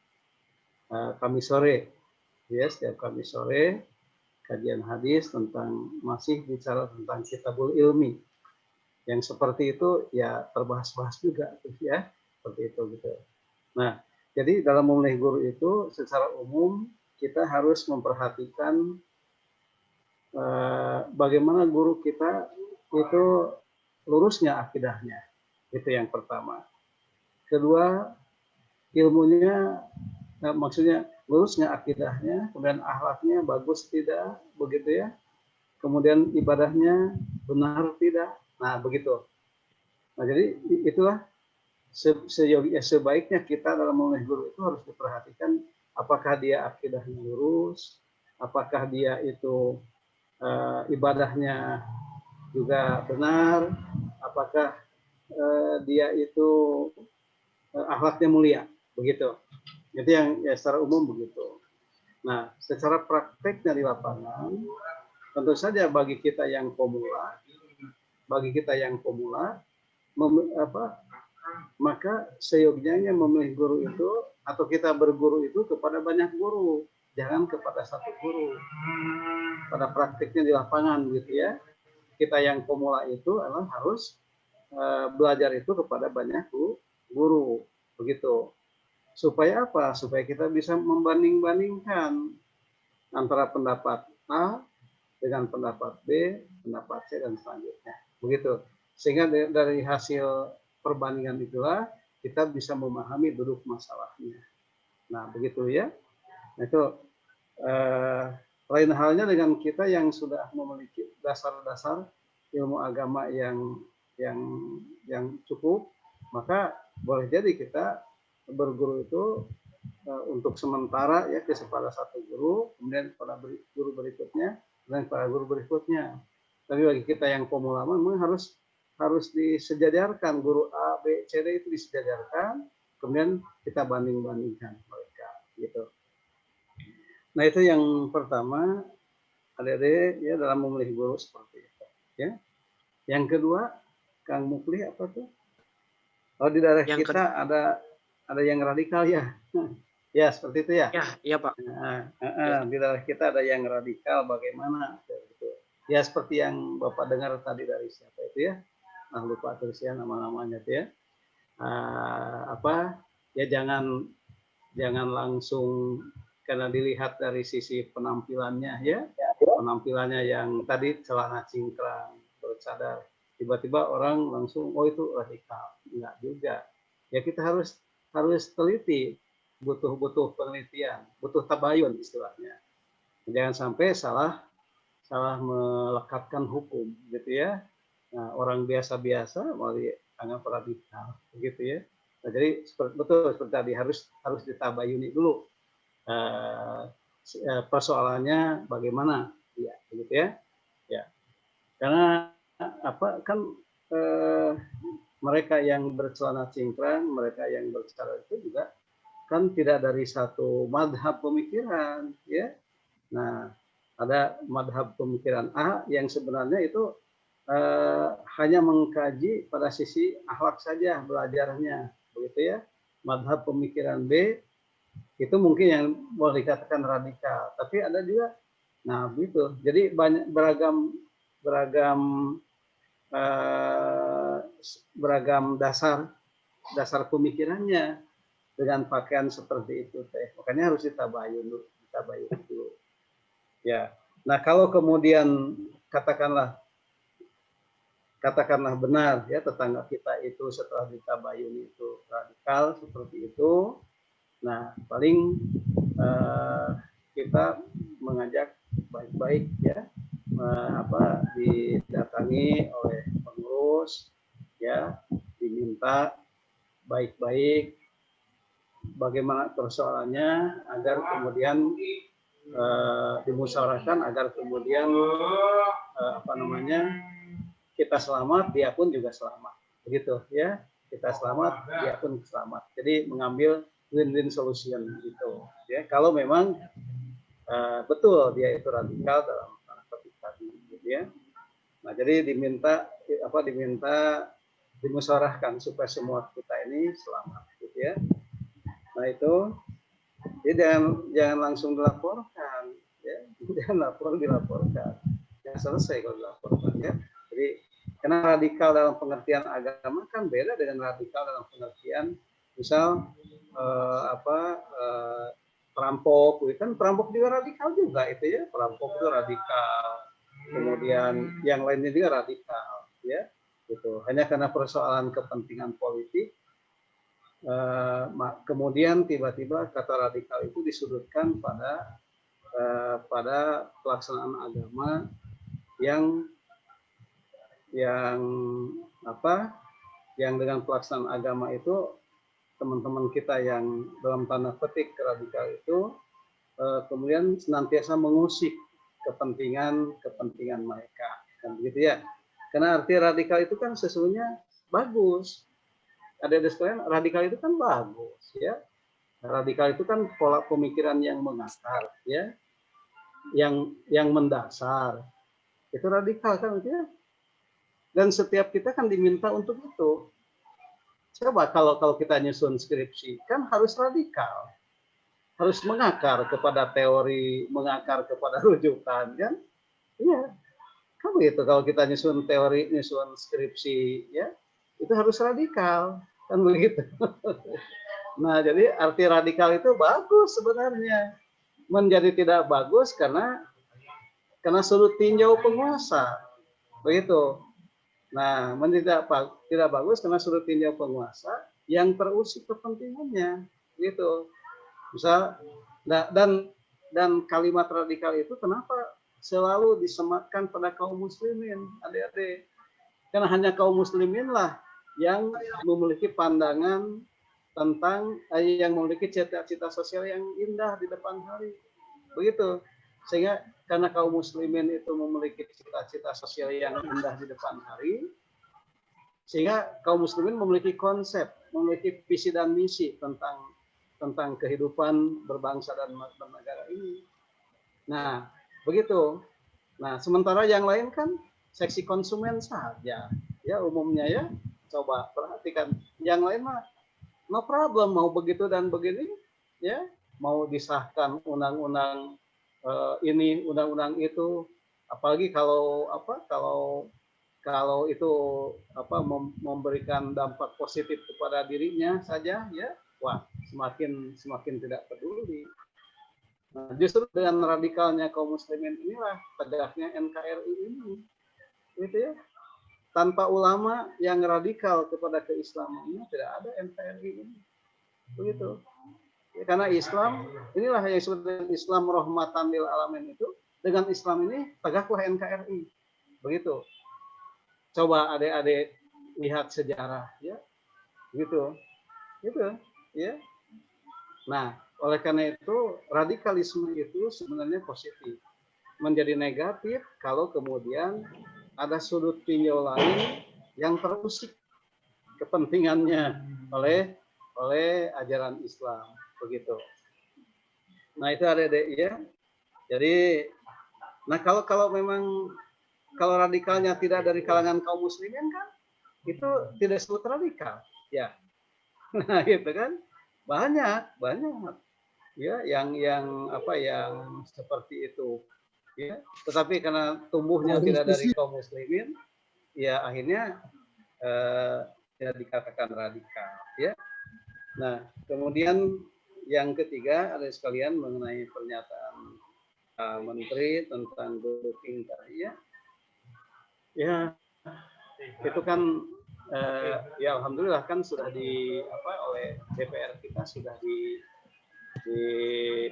Kamis sore. Ya, setiap Kamis sore kajian hadis tentang masih bicara tentang Kitabul Ilmi. Yang seperti itu ya terbahas-bahas juga ya, seperti itu gitu. Nah, jadi dalam memilih guru itu secara umum kita harus memperhatikan bagaimana guru kita itu lurusnya akidahnya. Itu yang pertama. Kedua, ilmunya maksudnya lurusnya akidahnya, kemudian akhlaknya bagus tidak, begitu ya. Kemudian ibadahnya benar tidak. Nah, begitu. Nah, jadi itulah sebaiknya kita dalam memilih guru itu harus diperhatikan apakah dia akidahnya lurus, apakah dia itu ibadahnya juga benar, apakah dia itu akhlaknya mulia, begitu. Jadi yang ya, secara umum begitu. Nah, secara prakteknya di lapangan, tentu saja bagi kita yang pemula, maka seyogianya memilih guru itu atau kita berguru itu kepada banyak guru, jangan kepada satu guru. Pada praktiknya di lapangan gitu ya. Kita yang pemula itu adalah harus belajar itu kepada banyak guru, begitu. Supaya apa? Supaya kita bisa membanding-bandingkan antara pendapat A dengan pendapat B, pendapat C dan selanjutnya, begitu. Sehingga dari hasil perbandingan itulah kita bisa memahami duduk masalahnya. Nah, begitu ya. Nah, itu lain halnya dengan kita yang sudah memiliki dasar-dasar ilmu agama yang cukup, maka boleh jadi kita berguru itu untuk sementara ya kepada satu guru, kemudian kepada guru berikutnya, dan kepada guru berikutnya. Tapi bagi kita yang pemula memang harus disejajarkan, guru A, B, C, D itu disejajarkan, kemudian kita banding-bandingkan mereka gitu. Nah, itu yang pertama, adik-adik ya dalam memilih guru seperti itu ya. Yang kedua, Kang Mukli apa tuh? Oh, di daerah Yang kita ada yang radikal ya. Ya, seperti itu ya. Iya Pak. Di daerah kita ada yang radikal, bagaimana? Ya, seperti yang Bapak dengar tadi dari siapa itu ya. Nah, lupa terus ya nama-namanya itu ya. Ya jangan langsung karena dilihat dari sisi penampilannya ya. Penampilannya yang tadi celana cingkrang, bercadar. Tiba-tiba orang langsung, oh itu radikal. Enggak juga. Ya kita harus teliti, butuh penelitian, butuh tabayun istilahnya. Jangan sampai salah melekatkan hukum, gitu ya. Nah, orang biasa-biasa mau dianggap radikal, begitu ya. Nah, jadi seperti tadi harus ditabayuni dulu persoalannya bagaimana, ya, begitu ya. Ya, karena mereka yang bercelana cingkrang, mereka yang bercadar itu juga kan tidak dari satu madhab pemikiran, ya. Nah, ada madhab pemikiran A yang sebenarnya itu hanya mengkaji pada sisi akhlak saja belajarnya, begitu ya. Madhab pemikiran B itu mungkin yang boleh dikatakan radikal, tapi ada juga, nah begitu. Jadi banyak beragam dasar pemikirannya dengan pakaian seperti itu teh. Makanya harus ditabayun dulu. Ya. Nah, kalau kemudian katakanlah benar ya tetangga kita itu setelah ditabayun itu radikal seperti itu. Nah, paling kita mengajak baik-baik ya, didatangi oleh pengurus ya, diminta baik-baik bagaimana persoalannya agar kemudian dimusyawarahkan agar kemudian kita selamat, dia pun juga selamat, begitu ya. Kita selamat, dia pun selamat. Jadi mengambil win-win solution gitu ya. Kalau memang betul dia itu radikal dalam topik tadi gitu ya. Nah, jadi diminta dimusyawarahkan supaya semua kita ini selamat gitu ya. Nah, itu jadi jangan langsung dilaporkan ya. Jangan dilaporkan. Ya selesai kalau dilaporkan ya. Jadi karena radikal dalam pengertian agama kan beda dengan radikal dalam pengertian misal perampok, kan perampok juga radikal juga itu ya, perampok itu radikal, kemudian yang lainnya juga radikal, ya, gitu. Hanya karena persoalan kepentingan politik, kemudian tiba-tiba kata radikal itu disudutkan pada pelaksanaan agama yang dengan pelaksanaan agama itu teman-teman kita yang dalam tanda petik radikal itu kemudian senantiasa mengusik kepentingan mereka, kan begitu ya. Karena arti radikal itu kan sesungguhnya bagus. Ada sekalian, radikal itu kan bagus ya. Radikal itu kan pola pemikiran yang mengakar ya, yang mendasar. Itu radikal kan ya. Dan setiap kita kan diminta untuk itu. Coba kalau kita nyusun skripsi, kan harus radikal. Harus mengakar kepada teori, mengakar kepada rujukan, kan? Iya. Kan begitu kalau kita nyusun teori, nyusun skripsi, ya, itu harus radikal. Kan begitu. Nah, jadi arti radikal itu bagus sebenarnya. Menjadi tidak bagus karena sudut tinjau penguasa. Begitu. Nah, tidak bagus karena sudut tinjau penguasa yang terusik kepentingannya, gitu. Misal, dan kalimat radikal itu kenapa selalu disematkan pada kaum muslimin, adik-adik? Karena hanya kaum muslimin lah yang memiliki pandangan tentang yang memiliki cita-cita sosial yang indah di depan hari. Begitu. Sehingga karena kaum muslimin itu memiliki cita-cita sosial yang indah di depan hari, sehingga kaum muslimin memiliki konsep, memiliki visi dan misi tentang kehidupan berbangsa dan bernegara ini. Nah, begitu. Nah, sementara yang lain kan seksi konsumen saja, ya umumnya ya. Coba perhatikan, yang lain mah no problem, mau begitu dan begini, ya, mau disahkan undang-undang ini, undang-undang itu, apalagi kalau kalau itu memberikan dampak positif kepada dirinya saja, ya, wah semakin tidak peduli. Nah, justru dengan radikalnya kaum muslimin inilah tegaknya NKRI ini, gitu ya. Tanpa ulama yang radikal kepada keislamannya tidak ada NKRI ini, begitu. Ya, karena Islam inilah yang disebut dengan Islam rahmatan lil alamin itu. Dengan Islam ini tegaklah NKRI, begitu. Coba adik-adik lihat sejarah, ya, gitu, ya. Nah, oleh karena itu radikalisme itu sebenarnya positif. Menjadi negatif kalau kemudian ada sudut tinjau lain yang terusik kepentingannya oleh ajaran Islam, begitu. Nah, itu adik-adik ya. Jadi, nah kalau memang kalau radikalnya tidak dari kalangan kaum muslimin kan itu tidak disebut radikal, ya. Nah, gitu kan. Banyak ya yang seperti itu, ya. Tetapi karena tumbuhnya tidak dari kaum muslimin, ya akhirnya tidak dikatakan radikal, ya. Nah, kemudian yang ketiga ada sekalian mengenai pernyataan Menteri tentang grouping tadi, ya. Ya, itu kan ya alhamdulillah kan sudah oleh DPR kita sudah di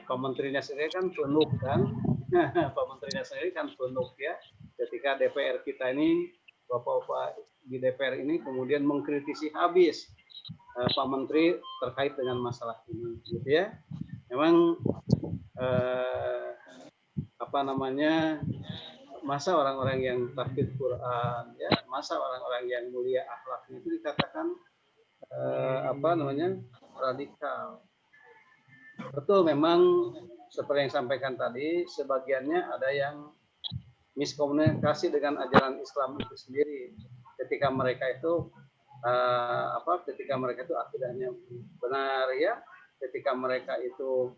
Pak Menterinya sendiri kan tunduk kan. Pak Menterinya sendiri kan tunduk, ya. Ketika DPR kita ini, Bapak-bapak di DPR ini kemudian mengkritisi habis Pak Menteri terkait dengan masalah ini, gitu ya. Memang masa orang-orang yang tahfidz Quran, ya, masa orang-orang yang mulia akhlaknya itu dikatakan radikal. Betul, memang seperti yang disampaikan tadi, sebagiannya ada yang miskomunikasi dengan ajaran Islam itu sendiri. Ketika mereka itu akidahnya benar, ya, ketika mereka itu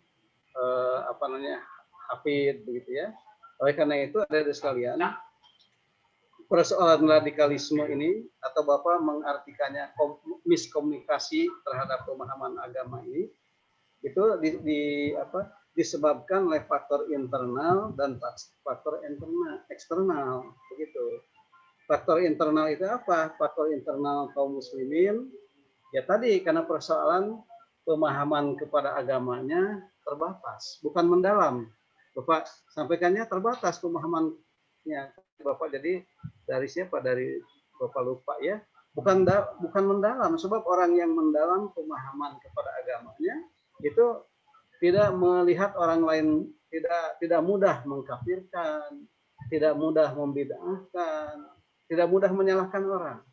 hafid, begitu ya. Oleh karena itu ada sekalian, persoalan radikalisme ini atau Bapak mengartikannya miskomunikasi terhadap pemahaman agama ini itu disebabkan oleh faktor internal dan faktor eksternal, begitu. Faktor internal itu apa? Faktor internal kaum muslimin, ya tadi karena persoalan pemahaman kepada agamanya terbatas, bukan mendalam. Bapak sampaikannya terbatas pemahamannya, Bapak. Jadi dari siapa? Dari Bapak lupa, ya. Bukan mendalam, sebab orang yang mendalam pemahaman kepada agamanya itu tidak melihat orang lain, tidak mudah mengkafirkan, tidak mudah membid'ahkan, tidak mudah menyalahkan orang.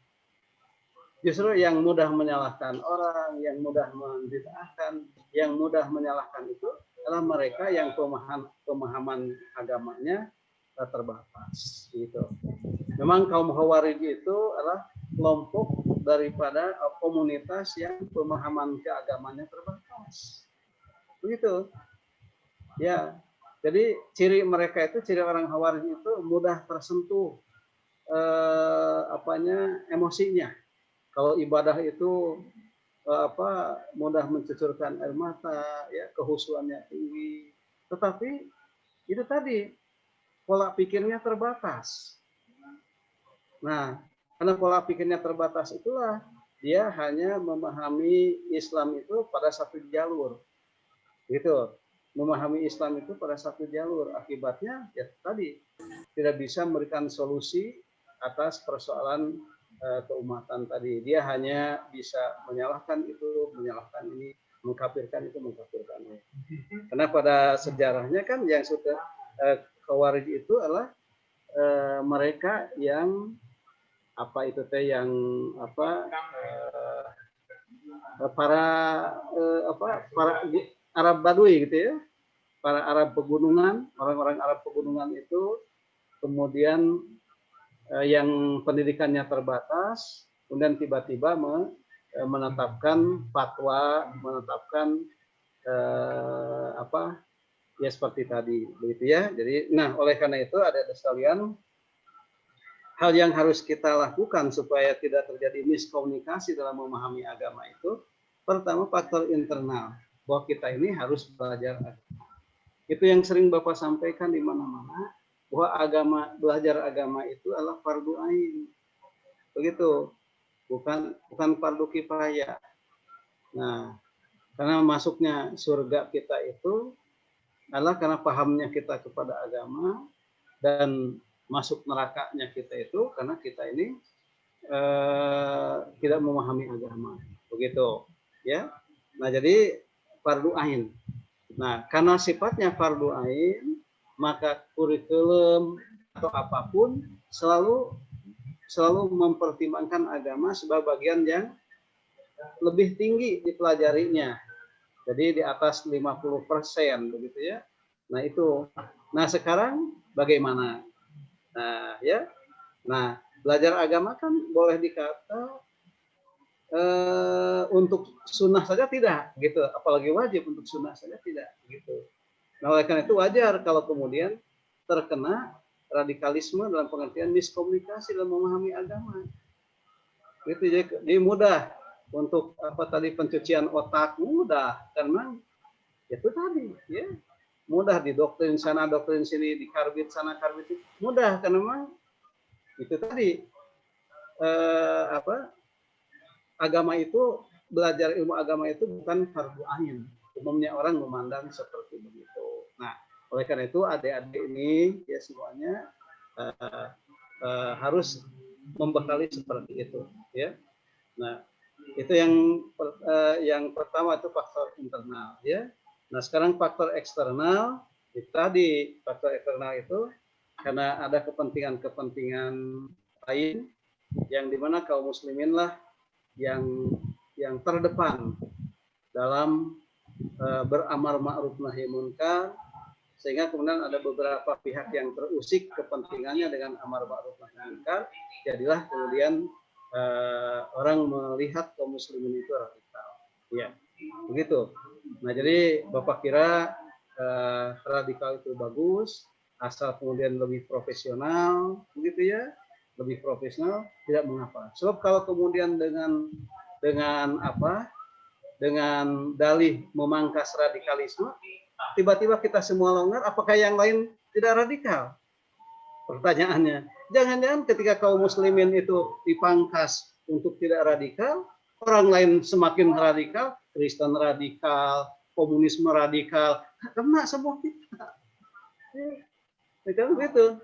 Justru yang mudah menyalahkan orang, yang mudah membid'ahkan, yang mudah menyalahkan itu adalah mereka yang pemahaman agamanya terbatas, gitu. Memang kaum Khawarij itu adalah kelompok daripada komunitas yang pemahaman keagamannya terbatas, begitu, ya. Jadi ciri orang Khawarij itu mudah tersentuh emosinya. Kalau ibadah itu mudah mencucurkan air mata, ya, kehusuannya tinggi. Tetapi itu tadi pola pikirnya terbatas. Nah, karena pola pikirnya terbatas itulah dia hanya memahami Islam itu pada satu jalur, gitu. Memahami Islam itu pada satu jalur, akibatnya ya tadi tidak bisa memberikan solusi atas persoalan keumatan tadi. Dia hanya bisa menyalahkan itu, menyalahkan ini, mengkafirkan itu, mengkafirkan ini. Karena pada sejarahnya kan yang sudah Khawarij itu adalah mereka yang apa itu teh yang apa para Arab Badui gitu ya, para Arab pegunungan, orang-orang Arab pegunungan itu kemudian yang pendidikannya terbatas, kemudian tiba-tiba menetapkan fatwa, menetapkan apa ya seperti tadi, begitu ya. Jadi, nah oleh karena itu ada sekalian hal yang harus kita lakukan supaya tidak terjadi miskomunikasi dalam memahami agama itu, pertama faktor internal, bahwa kita ini harus belajar agama. Itu yang sering Bapak sampaikan di mana-mana, bahwa belajar agama itu adalah fardu ain. Begitu, bukan fardu kifayah. Nah, karena masuknya surga kita itu adalah karena pahamnya kita kepada agama, dan masuk nerakanya kita itu karena kita ini tidak memahami agama, begitu ya. Nah jadi fardu ain. Nah karena sifatnya fardu ain, maka kurikulum atau apapun selalu mempertimbangkan agama sebagai bagian yang lebih tinggi dipelajarinya. Jadi di atas 50%, begitu ya. Nah itu. Nah sekarang bagaimana? Nah, ya. Nah, belajar agama kan boleh dikata untuk sunnah saja tidak, gitu. Apalagi wajib untuk sunnah saja tidak, gitu. Nah, oleh karena itu wajar kalau kemudian terkena radikalisme dalam pengertian miskomunikasi dalam memahami agama. Gitu, jadi mudah untuk apa tadi pencucian otak, mudah karena itu tadi, ya. Mudah didoktrin sana, doktrin sini, dikarbit sana, karbit sini. Mudah karena memang itu tadi agama itu, belajar ilmu agama itu bukan fardu ain. Umumnya orang memandang seperti begitu. Nah, oleh karena itu adik-adik ini ya semuanya harus membekali seperti itu, ya. Nah, itu yang pertama itu faktor internal, ya. Nah sekarang faktor eksternal, tadi faktor eksternal itu karena ada kepentingan lain yang dimana kaum muslimin lah yang terdepan dalam beramar ma'ruf nahi munkar, sehingga kemudian ada beberapa pihak yang terusik kepentingannya dengan amar ma'ruf nahi munkar, jadilah kemudian orang melihat kaum muslimin itu radikal, ya begitu. Nah jadi Bapak kira radikal itu bagus asal kemudian lebih profesional, begitu ya, lebih profesional tidak mengapa. Sebab kalau kemudian dengan dalih memangkas radikalisme, tiba-tiba kita semua longgar, apakah yang lain tidak radikal? Pertanyaannya, jangan-jangan ketika kaum muslimin itu dipangkas untuk tidak radikal, orang lain semakin radikal, Kristen radikal, komunisme radikal, kena semua kita. Ya, kan begitu.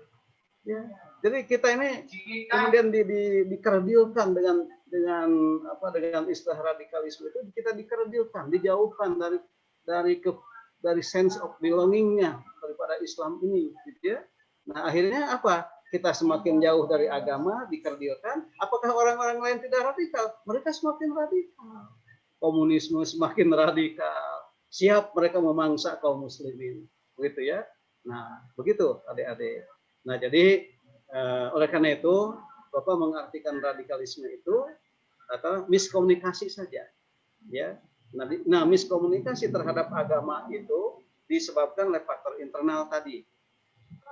Ya. Jadi kita ini kemudian dikerdilkan dengan istilah radikalisme itu, kita dikerdilkan, dijauhkan dari sense of belongingnya daripada Islam ini, gitu ya. Nah akhirnya apa? Kita semakin jauh dari agama, dikerdilkan. Apakah orang-orang lain tidak radikal? Mereka semakin radikal. Komunisme semakin radikal. Siap mereka memangsa kaum muslimin, begitu ya. Nah begitu adik-adik. Nah jadi oleh karena itu Bapak mengartikan radikalisme itu atau miskomunikasi saja, ya. Nah miskomunikasi terhadap agama itu disebabkan oleh faktor internal tadi.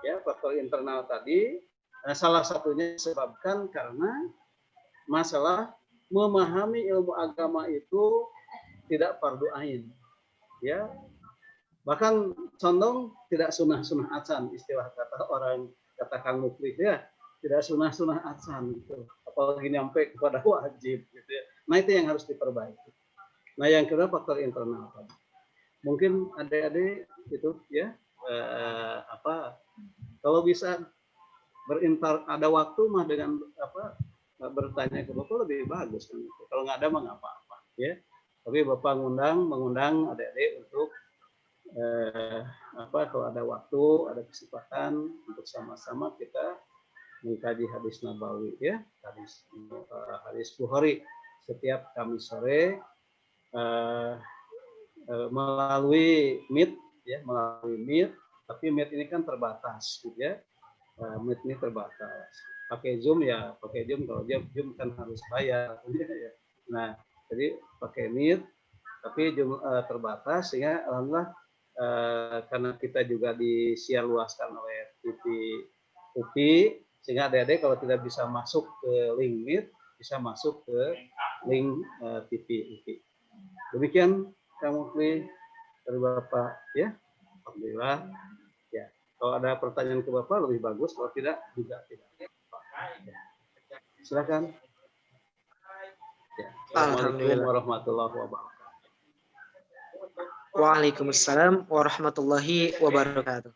Ya, faktor internal tadi salah satunya disebabkan karena masalah memahami ilmu agama itu tidak fardu ain, ya, bahkan condong tidak sunah atsan, istilah kata Kang Muklis, ya, tidak sunah atsan gitu, apalagi nyampe kepada wajib gitu ya. Nah itu yang harus diperbaiki. Nah yang kedua faktor internal. Mungkin adik-adik itu ya kalau bisa ada waktu mah dengan bertanya ke Bapak lebih bagus kan. Kalau nggak ada mah nggak apa-apa ya. Tapi Bapak mengundang adik-adik untuk kalau ada waktu, ada kesempatan untuk sama-sama kita mengkaji hadis Nabawi ya, hadis Bukhari setiap Kamis sore melalui Meet ya, tapi Meet ini kan terbatas gitu ya. Meet ini terbatas. Pakai Zoom ya, pakai Zoom, kalau Zoom kan harus bayar ya. Nah, jadi pakai Meet tapi Zoom terbatas sehingga alhamdulillah karena kita juga disiar luaskan oleh TV UPI sehingga adik-adik kalau tidak bisa masuk ke link Meet bisa masuk ke link TV UPI. Demikian kamu dari Bapak ya. Alhamdulillah ya. Kalau ada pertanyaan ke Bapak lebih bagus, kalau tidak juga tidak. Ya. Silakan. Ya. Assalamualaikum warahmatullahi wabarakatuh. Waalaikumsalam warahmatullahi wabarakatuh.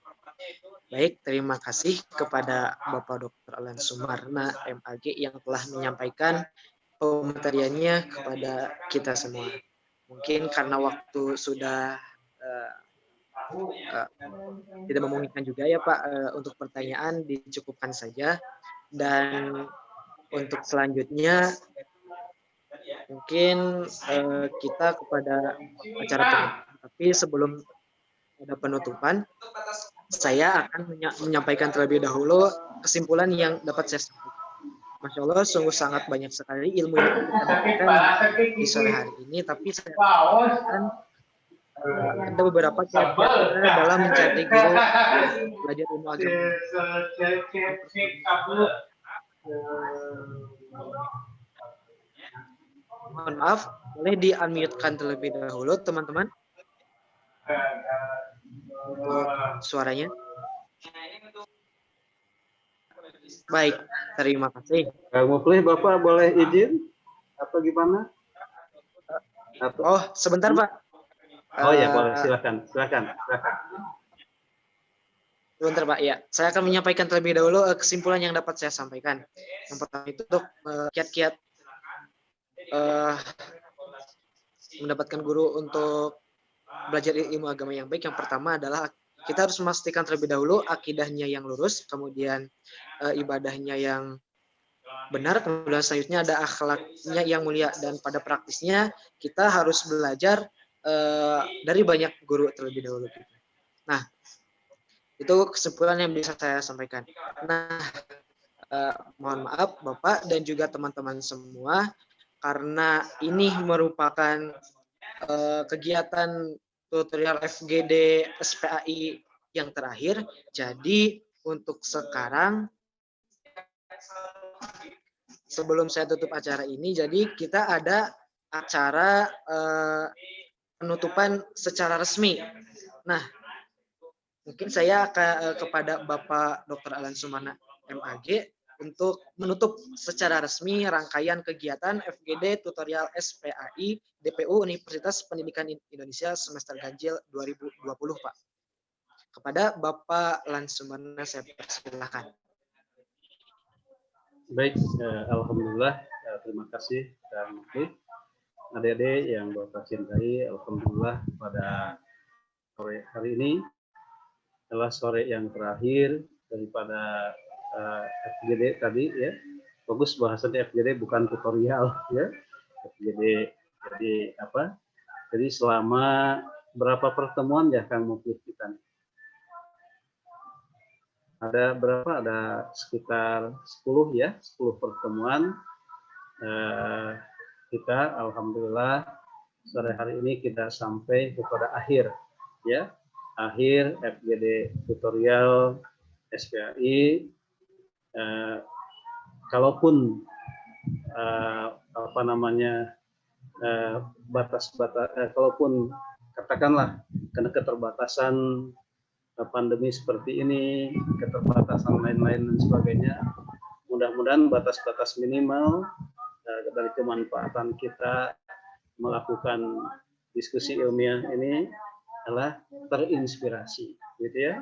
Baik, terima kasih kepada Bapak Dr. Alan Sumarna MAG yang telah menyampaikan pemateriannya kepada kita semua. Mungkin karena waktu sudah tidak memungkinkan juga ya Pak untuk pertanyaan, dicukupkan saja. Dan untuk selanjutnya mungkin kita kepada acara penutupan. Tapi sebelum ada penutupan, saya akan menyampaikan terlebih dahulu kesimpulan yang dapat saya sampaikan. Masya Allah, sungguh sangat banyak sekali ilmu yang kita dapatkan di sore hari ini, tapi saya akan ada beberapa cara dalam mencari guru belajar ilmu agama. Mohon maaf, boleh di-unmute-kan terlebih dahulu, teman-teman. Untuk suaranya. Baik, terima kasih. Kang Mufli, Bapak boleh izin atau gimana? Oh, sebentar Pak. Oh ya, boleh. Silakan. Sebentar Pak, ya. Saya akan menyampaikan terlebih dahulu kesimpulan yang dapat saya sampaikan. Yang pertama itu untuk kiat-kiat mendapatkan guru untuk belajar ilmu agama yang baik. Yang pertama adalah kita harus memastikan terlebih dahulu akidahnya yang lurus, kemudian ibadahnya yang benar, kemudian selanjutnya ada akhlaknya yang mulia, dan pada praktisnya kita harus belajar dari banyak guru terlebih dahulu. Nah, itu kesimpulan yang bisa saya sampaikan. Nah, mohon maaf Bapak dan juga teman-teman semua, karena ini merupakan kegiatan tutorial FGD SPAI yang terakhir. Jadi untuk sekarang, sebelum saya tutup acara ini, jadi kita ada acara penutupan secara resmi. Nah, mungkin saya kepada Bapak Dr. Alan Sumarna MAG untuk menutup secara resmi rangkaian kegiatan FGD tutorial SPAI DPU Universitas Pendidikan Indonesia semester ganjil 2020, Pak. Kepada Bapak Alan Sumarna saya persilahkan. Baik, alhamdulillah, terima kasih Kang Mufli. Adik-adik yang Bapak cintai, alhamdulillah pada sore hari ini adalah sore yang terakhir daripada FGD tadi ya. Bagus bahasanya FGD bukan tutorial ya. FGD jadi apa? Jadi selama berapa pertemuan ya Kang Mufli kita? Ada berapa? Ada sekitar 10 ya, 10 pertemuan. Kita alhamdulillah sore hari ini kita sampai kepada akhir ya. Akhir FGD tutorial SPAI. Kalaupun kalaupun katakanlah karena keterbatasan pandemi seperti ini, keterbatasan lain-lain dan sebagainya, mudah-mudahan batas-batas minimal dari kemanfaatan kita melakukan diskusi ilmiah ini adalah terinspirasi, gitu ya.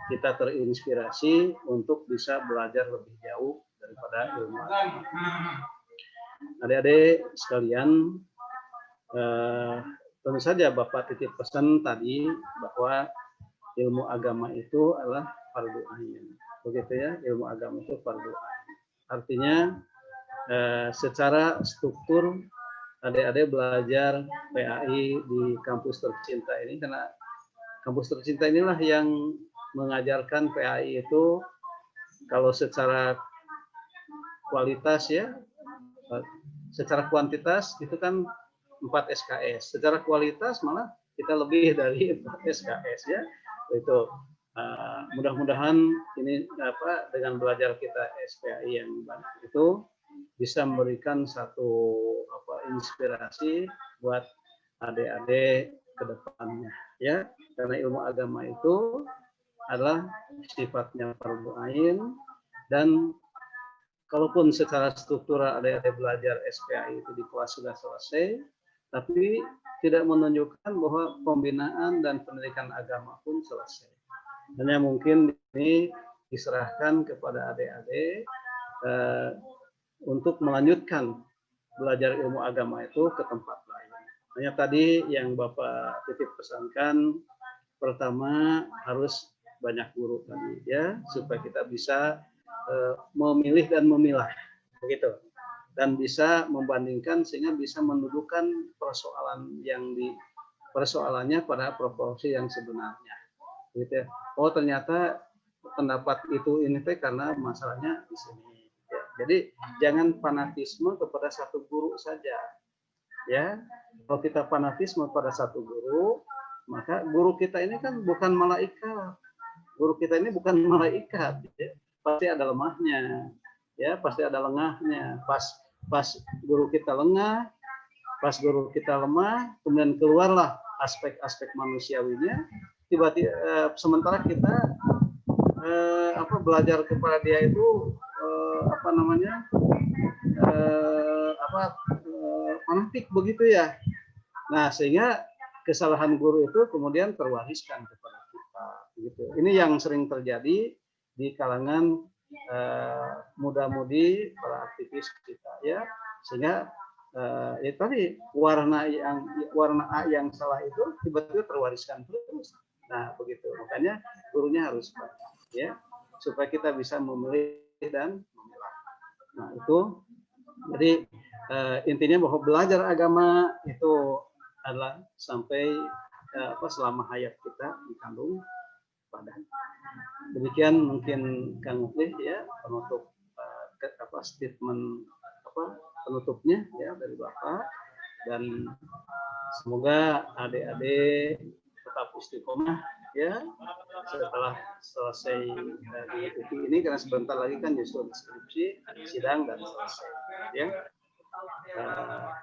Kita terinspirasi untuk bisa belajar lebih jauh daripada ilmu agama. Adik-adik sekalian, tentu saja Bapak titip pesan tadi bahwa ilmu agama itu adalah fardu ain. Begitu ya, ilmu agama itu fardu ain. Artinya secara struktur adik-adik belajar PAI di kampus tercinta ini, karena kampus tercinta inilah yang mengajarkan PAI itu kalau secara kualitas ya, secara kuantitas itu kan 4 SKS, secara kualitas malah kita lebih dari 4 SKS ya. Itu mudah-mudahan ini dengan belajar kita SPAI yang banyak itu bisa memberikan satu inspirasi buat adik-adik ke depannya ya, karena ilmu agama itu adalah sifatnya fardu ain, dan kalaupun secara struktural adik-adik belajar SPAI itu di kelas sudah selesai, tapi tidak menunjukkan bahwa pembinaan dan pendidikan agama pun selesai. Hanya mungkin ini diserahkan kepada adik-adik untuk melanjutkan belajar ilmu agama itu ke tempat lain. Hanya tadi yang Bapak titip pesankan, pertama harus banyak guru tadi ya, supaya kita bisa memilih dan memilah begitu, dan bisa membandingkan sehingga bisa mendudukan persoalan yang persoalannya pada proporsi yang sebenarnya gitu ya. Oh ternyata pendapat itu ini karena masalahnya di sini ya. Jadi jangan fanatisme kepada satu guru saja ya. Kalau kita fanatisme pada satu guru, maka guru kita ini kan bukan malaikat. Guru kita ini bukan malaikat ya. Pasti ada lemahnya ya, pasti ada lengahnya. Pas guru kita lengah, pas guru kita lemah, kemudian keluarlah aspek-aspek manusiawinya, tiba-tiba sementara kita belajar kepada dia itu fanatik begitu ya. Nah, sehingga kesalahan guru itu kemudian terwariskan kepada kita gitu. Ini yang sering terjadi di kalangan muda-mudi para aktivis kita ya, sehingga tadi warna A yang salah itu tiba-tiba terwariskan terus. Nah begitu, makanya gurunya harus banyak ya, supaya kita bisa memilih dan memilah. Nah itu jadi intinya bahwa belajar agama itu adalah sampai selama hayat kita dikandung pada. Demikian mungkin Kang Mufli ya penutup statement penutupnya ya dari Bapak, dan semoga adik-adik tetap istiqomah ya setelah selesai dari titik ini, karena sebentar lagi kan justru skripsi sidang dan selesai ya.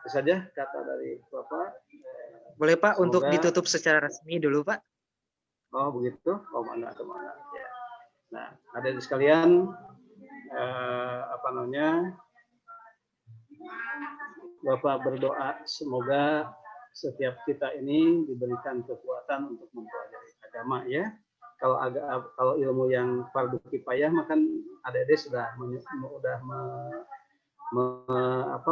Itu saja kata dari Bapak. Boleh Pak Semoga... untuk ditutup secara resmi dulu Pak. Oh begitu, mana ya. Nah, adik sekalian, Bapak berdoa semoga setiap kita ini diberikan kekuatan untuk mempelajari agama ya. Kalau ilmu yang fardu kifayah, maka adik-adik sudah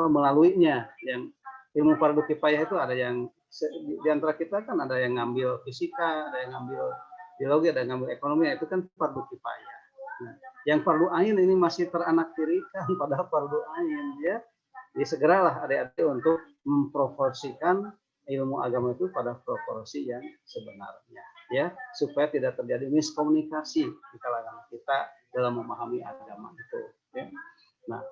melaluinya. Yang ilmu fardu kifayah itu ada yang di antara kita kan ada yang ngambil fisika, ada yang ngambil biologi, ada yang ngambil ekonomi, itu kan fardu kifayah. Nah, yang fardu ain ini masih teranak-tirikan pada fardu ain ya. Jadi segeralah adik-adik untuk memproporsikan ilmu agama itu pada proporsi yang sebenarnya ya, supaya tidak terjadi miskomunikasi di kalangan kita dalam memahami agama itu ya. Nah,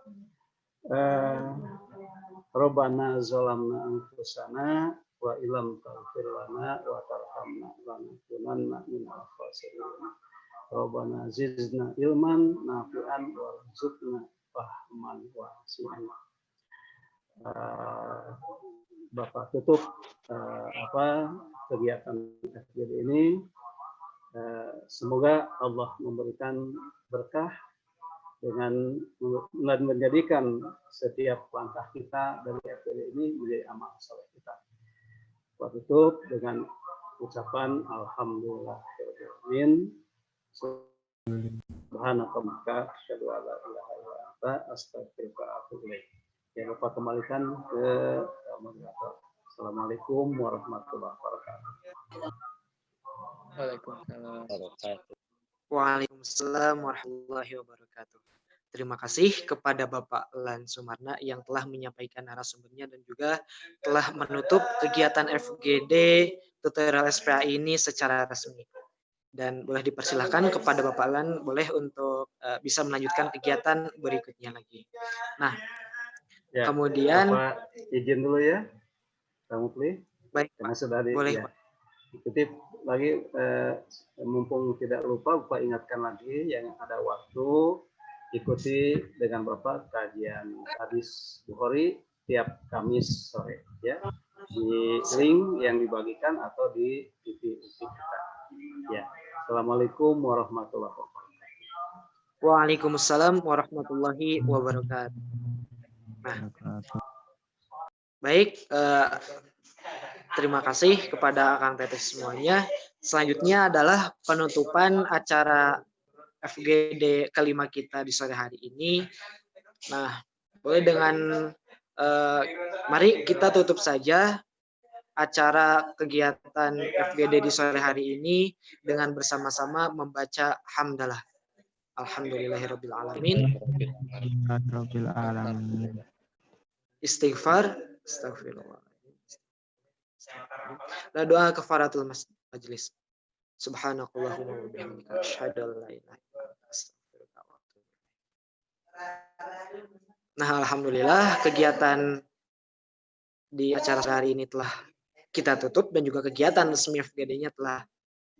Rabbana zalamna anfusana wa ilam taghfir lana wa tarhamna lanakunanna minal khasirin. Rabbana zidna ilman nafi'an warzuqna fahman wasi'an. Bapak tutup kegiatan FGD ini. Semoga Allah memberikan berkah dengan menjadikan setiap langkah kita dari FGD ini menjadi amal soleh kita. Buat tutup dengan ucapan alhamdulillahirobbilalamin. Subhanaka asyhadu an la ilaha illa anta astaghfiruka wa atubu ilaik. Jangan lupa kembalikan ke moderator. Assalamualaikum warahmatullahi wabarakatuh. Waalaikumsalam warahmatullahi wabarakatuh. Terima kasih kepada Bapak Lan Sumarna yang telah menyampaikan narasumbernya dan juga telah menutup kegiatan FGD tutorial SPA ini secara resmi. Dan boleh dipersilahkan kepada Bapak Lan boleh untuk bisa melanjutkan kegiatan berikutnya lagi. Nah, Ya, kemudian Bapak izin dulu ya, Pak Mukli. baik Karena Pak, sudah boleh ya, Pak. kutip lagi, mumpung tidak lupa, Bapak ingatkan lagi yang ada waktu ikuti dengan Bapak kajian hadis Bukhari tiap Kamis sore ya, di link yang dibagikan atau di TV kita. Ya, Assalamualaikum warahmatullahi wabarakatuh. Waalaikumsalam warahmatullahi wabarakatuh. Nah, baik, terima kasih kepada Akang Teteh semuanya. Selanjutnya adalah penutupan acara FGD kelima kita di sore hari ini. Nah, boleh dengan mari kita tutup saja acara kegiatan FGD di sore hari ini dengan bersama-sama membaca hamdalah. Alhamdulillahirabbil alamin. Istighfar, astagfirullah. Dan doa kafaratul majlis. Subhanakallahumma wa bihamdika asyhadu an la ilaha illa anta astaghfiruka wa atubu ilaik. Nah, alhamdulillah kegiatan di acara hari ini telah kita tutup dan juga kegiatan resmi FGD-nya telah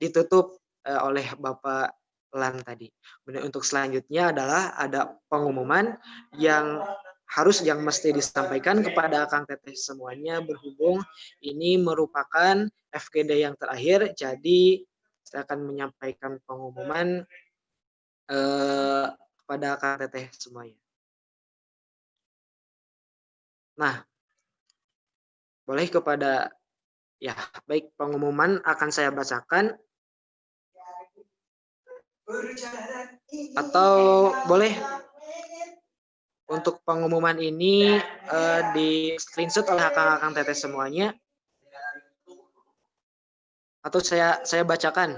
ditutup oleh Bapak Lan tadi. Kemudian untuk selanjutnya adalah ada pengumuman yang mesti disampaikan kepada Akang Teteh semuanya berhubung ini merupakan FGD yang terakhir, jadi saya akan menyampaikan pengumuman kepada Akang Teteh semuanya. Nah, boleh kepada ya baik pengumuman akan saya bacakan atau boleh untuk pengumuman ini di screenshot oleh Akang Teteh semuanya atau saya bacakan.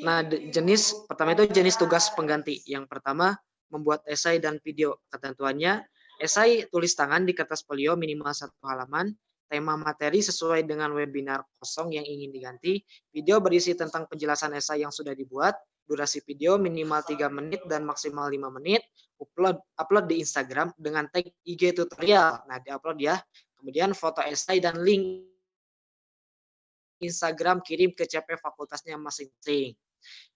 Nah, jenis pertama itu jenis tugas pengganti. Yang pertama membuat esai dan video. Ketentuannya esai tulis tangan di kertas folio minimal 1 halaman. Tema materi sesuai dengan webinar kosong yang ingin diganti. Video berisi tentang penjelasan esai yang sudah dibuat. Durasi video minimal 3 menit dan maksimal 5 menit. Upload di Instagram dengan tag IG tutorial. Nah, diupload ya. Kemudian foto esai dan link Instagram kirim ke CP fakultasnya masing-masing.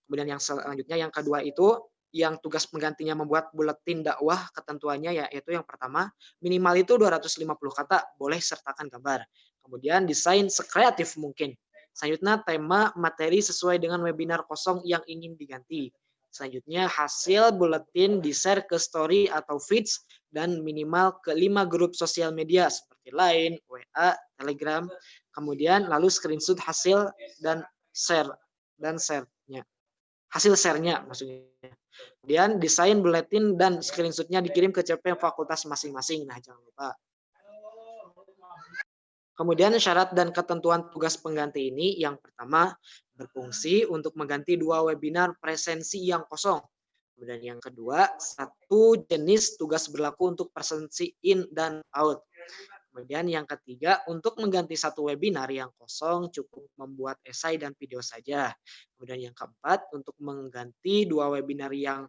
Kemudian yang selanjutnya yang kedua itu yang tugas penggantinya membuat buletin dakwah. Ketentuannya yaitu yang pertama minimal itu 250 kata, boleh sertakan gambar. Kemudian desain sekreatif mungkin. Selanjutnya tema materi sesuai dengan webinar kosong yang ingin diganti. Selanjutnya hasil buletin di-share ke story atau feeds dan minimal ke 5 grup sosial media seperti Line, WA, Telegram. Kemudian lalu screenshot hasil dan share-nya. Hasil share-nya maksudnya. Kemudian desain buletin dan screenshot-nya dikirim ke CP fakultas masing-masing. Nah, jangan lupa. Kemudian syarat dan ketentuan tugas pengganti ini yang pertama berfungsi untuk mengganti 2 webinar presensi yang kosong. Kemudian yang kedua, 1 jenis tugas berlaku untuk presensi in dan out. Kemudian yang ketiga, untuk mengganti 1 webinar yang kosong cukup membuat esai dan video saja. Kemudian yang keempat, untuk mengganti 2 webinar yang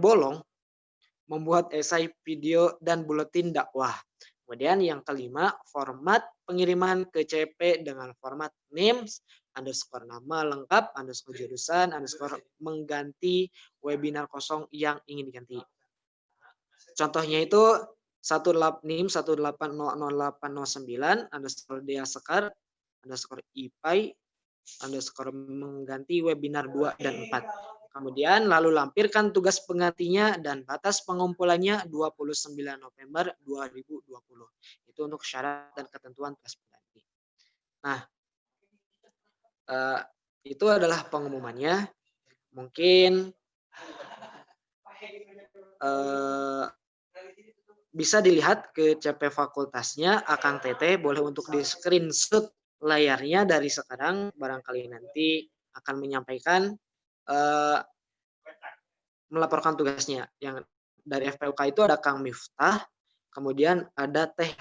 bolong, membuat esai, video, dan buletin dakwah. Kemudian yang kelima, format pengiriman ke CP dengan format names, underscore nama lengkap, underscore jurusan, underscore mengganti webinar kosong yang ingin diganti. Contohnya itu 18000809 underscore Dea Sekar underscore IPAI underscore mengganti webinar 2 dan 4. Kemudian lalu lampirkan tugas penggantinya dan batas pengumpulannya 29 November 2020. Itu untuk syarat dan ketentuan tugas pengganti. Nah, itu adalah pengumumannya. Mungkin bisa dilihat ke CP fakultasnya, Akang Teteh boleh untuk di screenshot layarnya dari sekarang, barangkali nanti akan menyampaikan melaporkan tugasnya. Yang dari FPUK itu ada Kang Miftah, kemudian ada Teh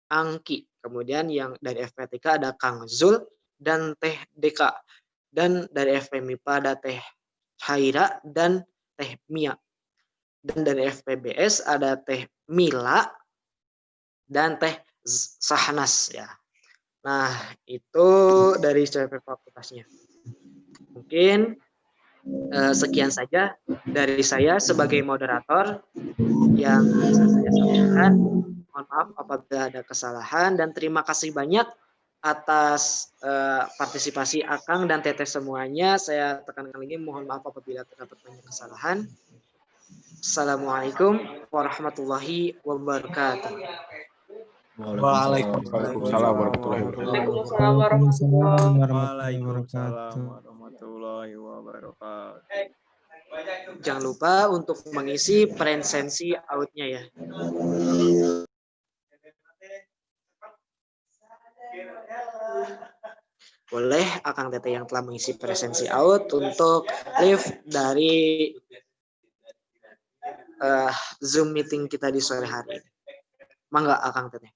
Angki, kemudian yang dari FPTK ada Kang Zul dan Teh Deka, dan dari FPMIPA ada Teh Haira dan Teh Mia, dan dari FPBS ada Teh Mila dan Teh Sahnas ya. Nah, itu dari CP fakultasnya. Mungkin sekian saja dari saya sebagai moderator yang bisa saya sampaikan. Mohon maaf apabila ada kesalahan dan terima kasih banyak atas partisipasi Akang dan Teteh semuanya. Saya tekankan lagi, mohon maaf apabila terdapat banyak kesalahan. Assalamualaikum warahmatullahi wabarakatuh. Waalaikumsalam warahmatullahi wabarakatuh. Waalaikumsalam warahmatullahi wabarakatuh. Jangan lupa untuk mengisi presensi outnya ya. Boleh Akang Teteh yang telah mengisi presensi out untuk live dari Zoom meeting kita di sore hari. Mangga Akang Teteh.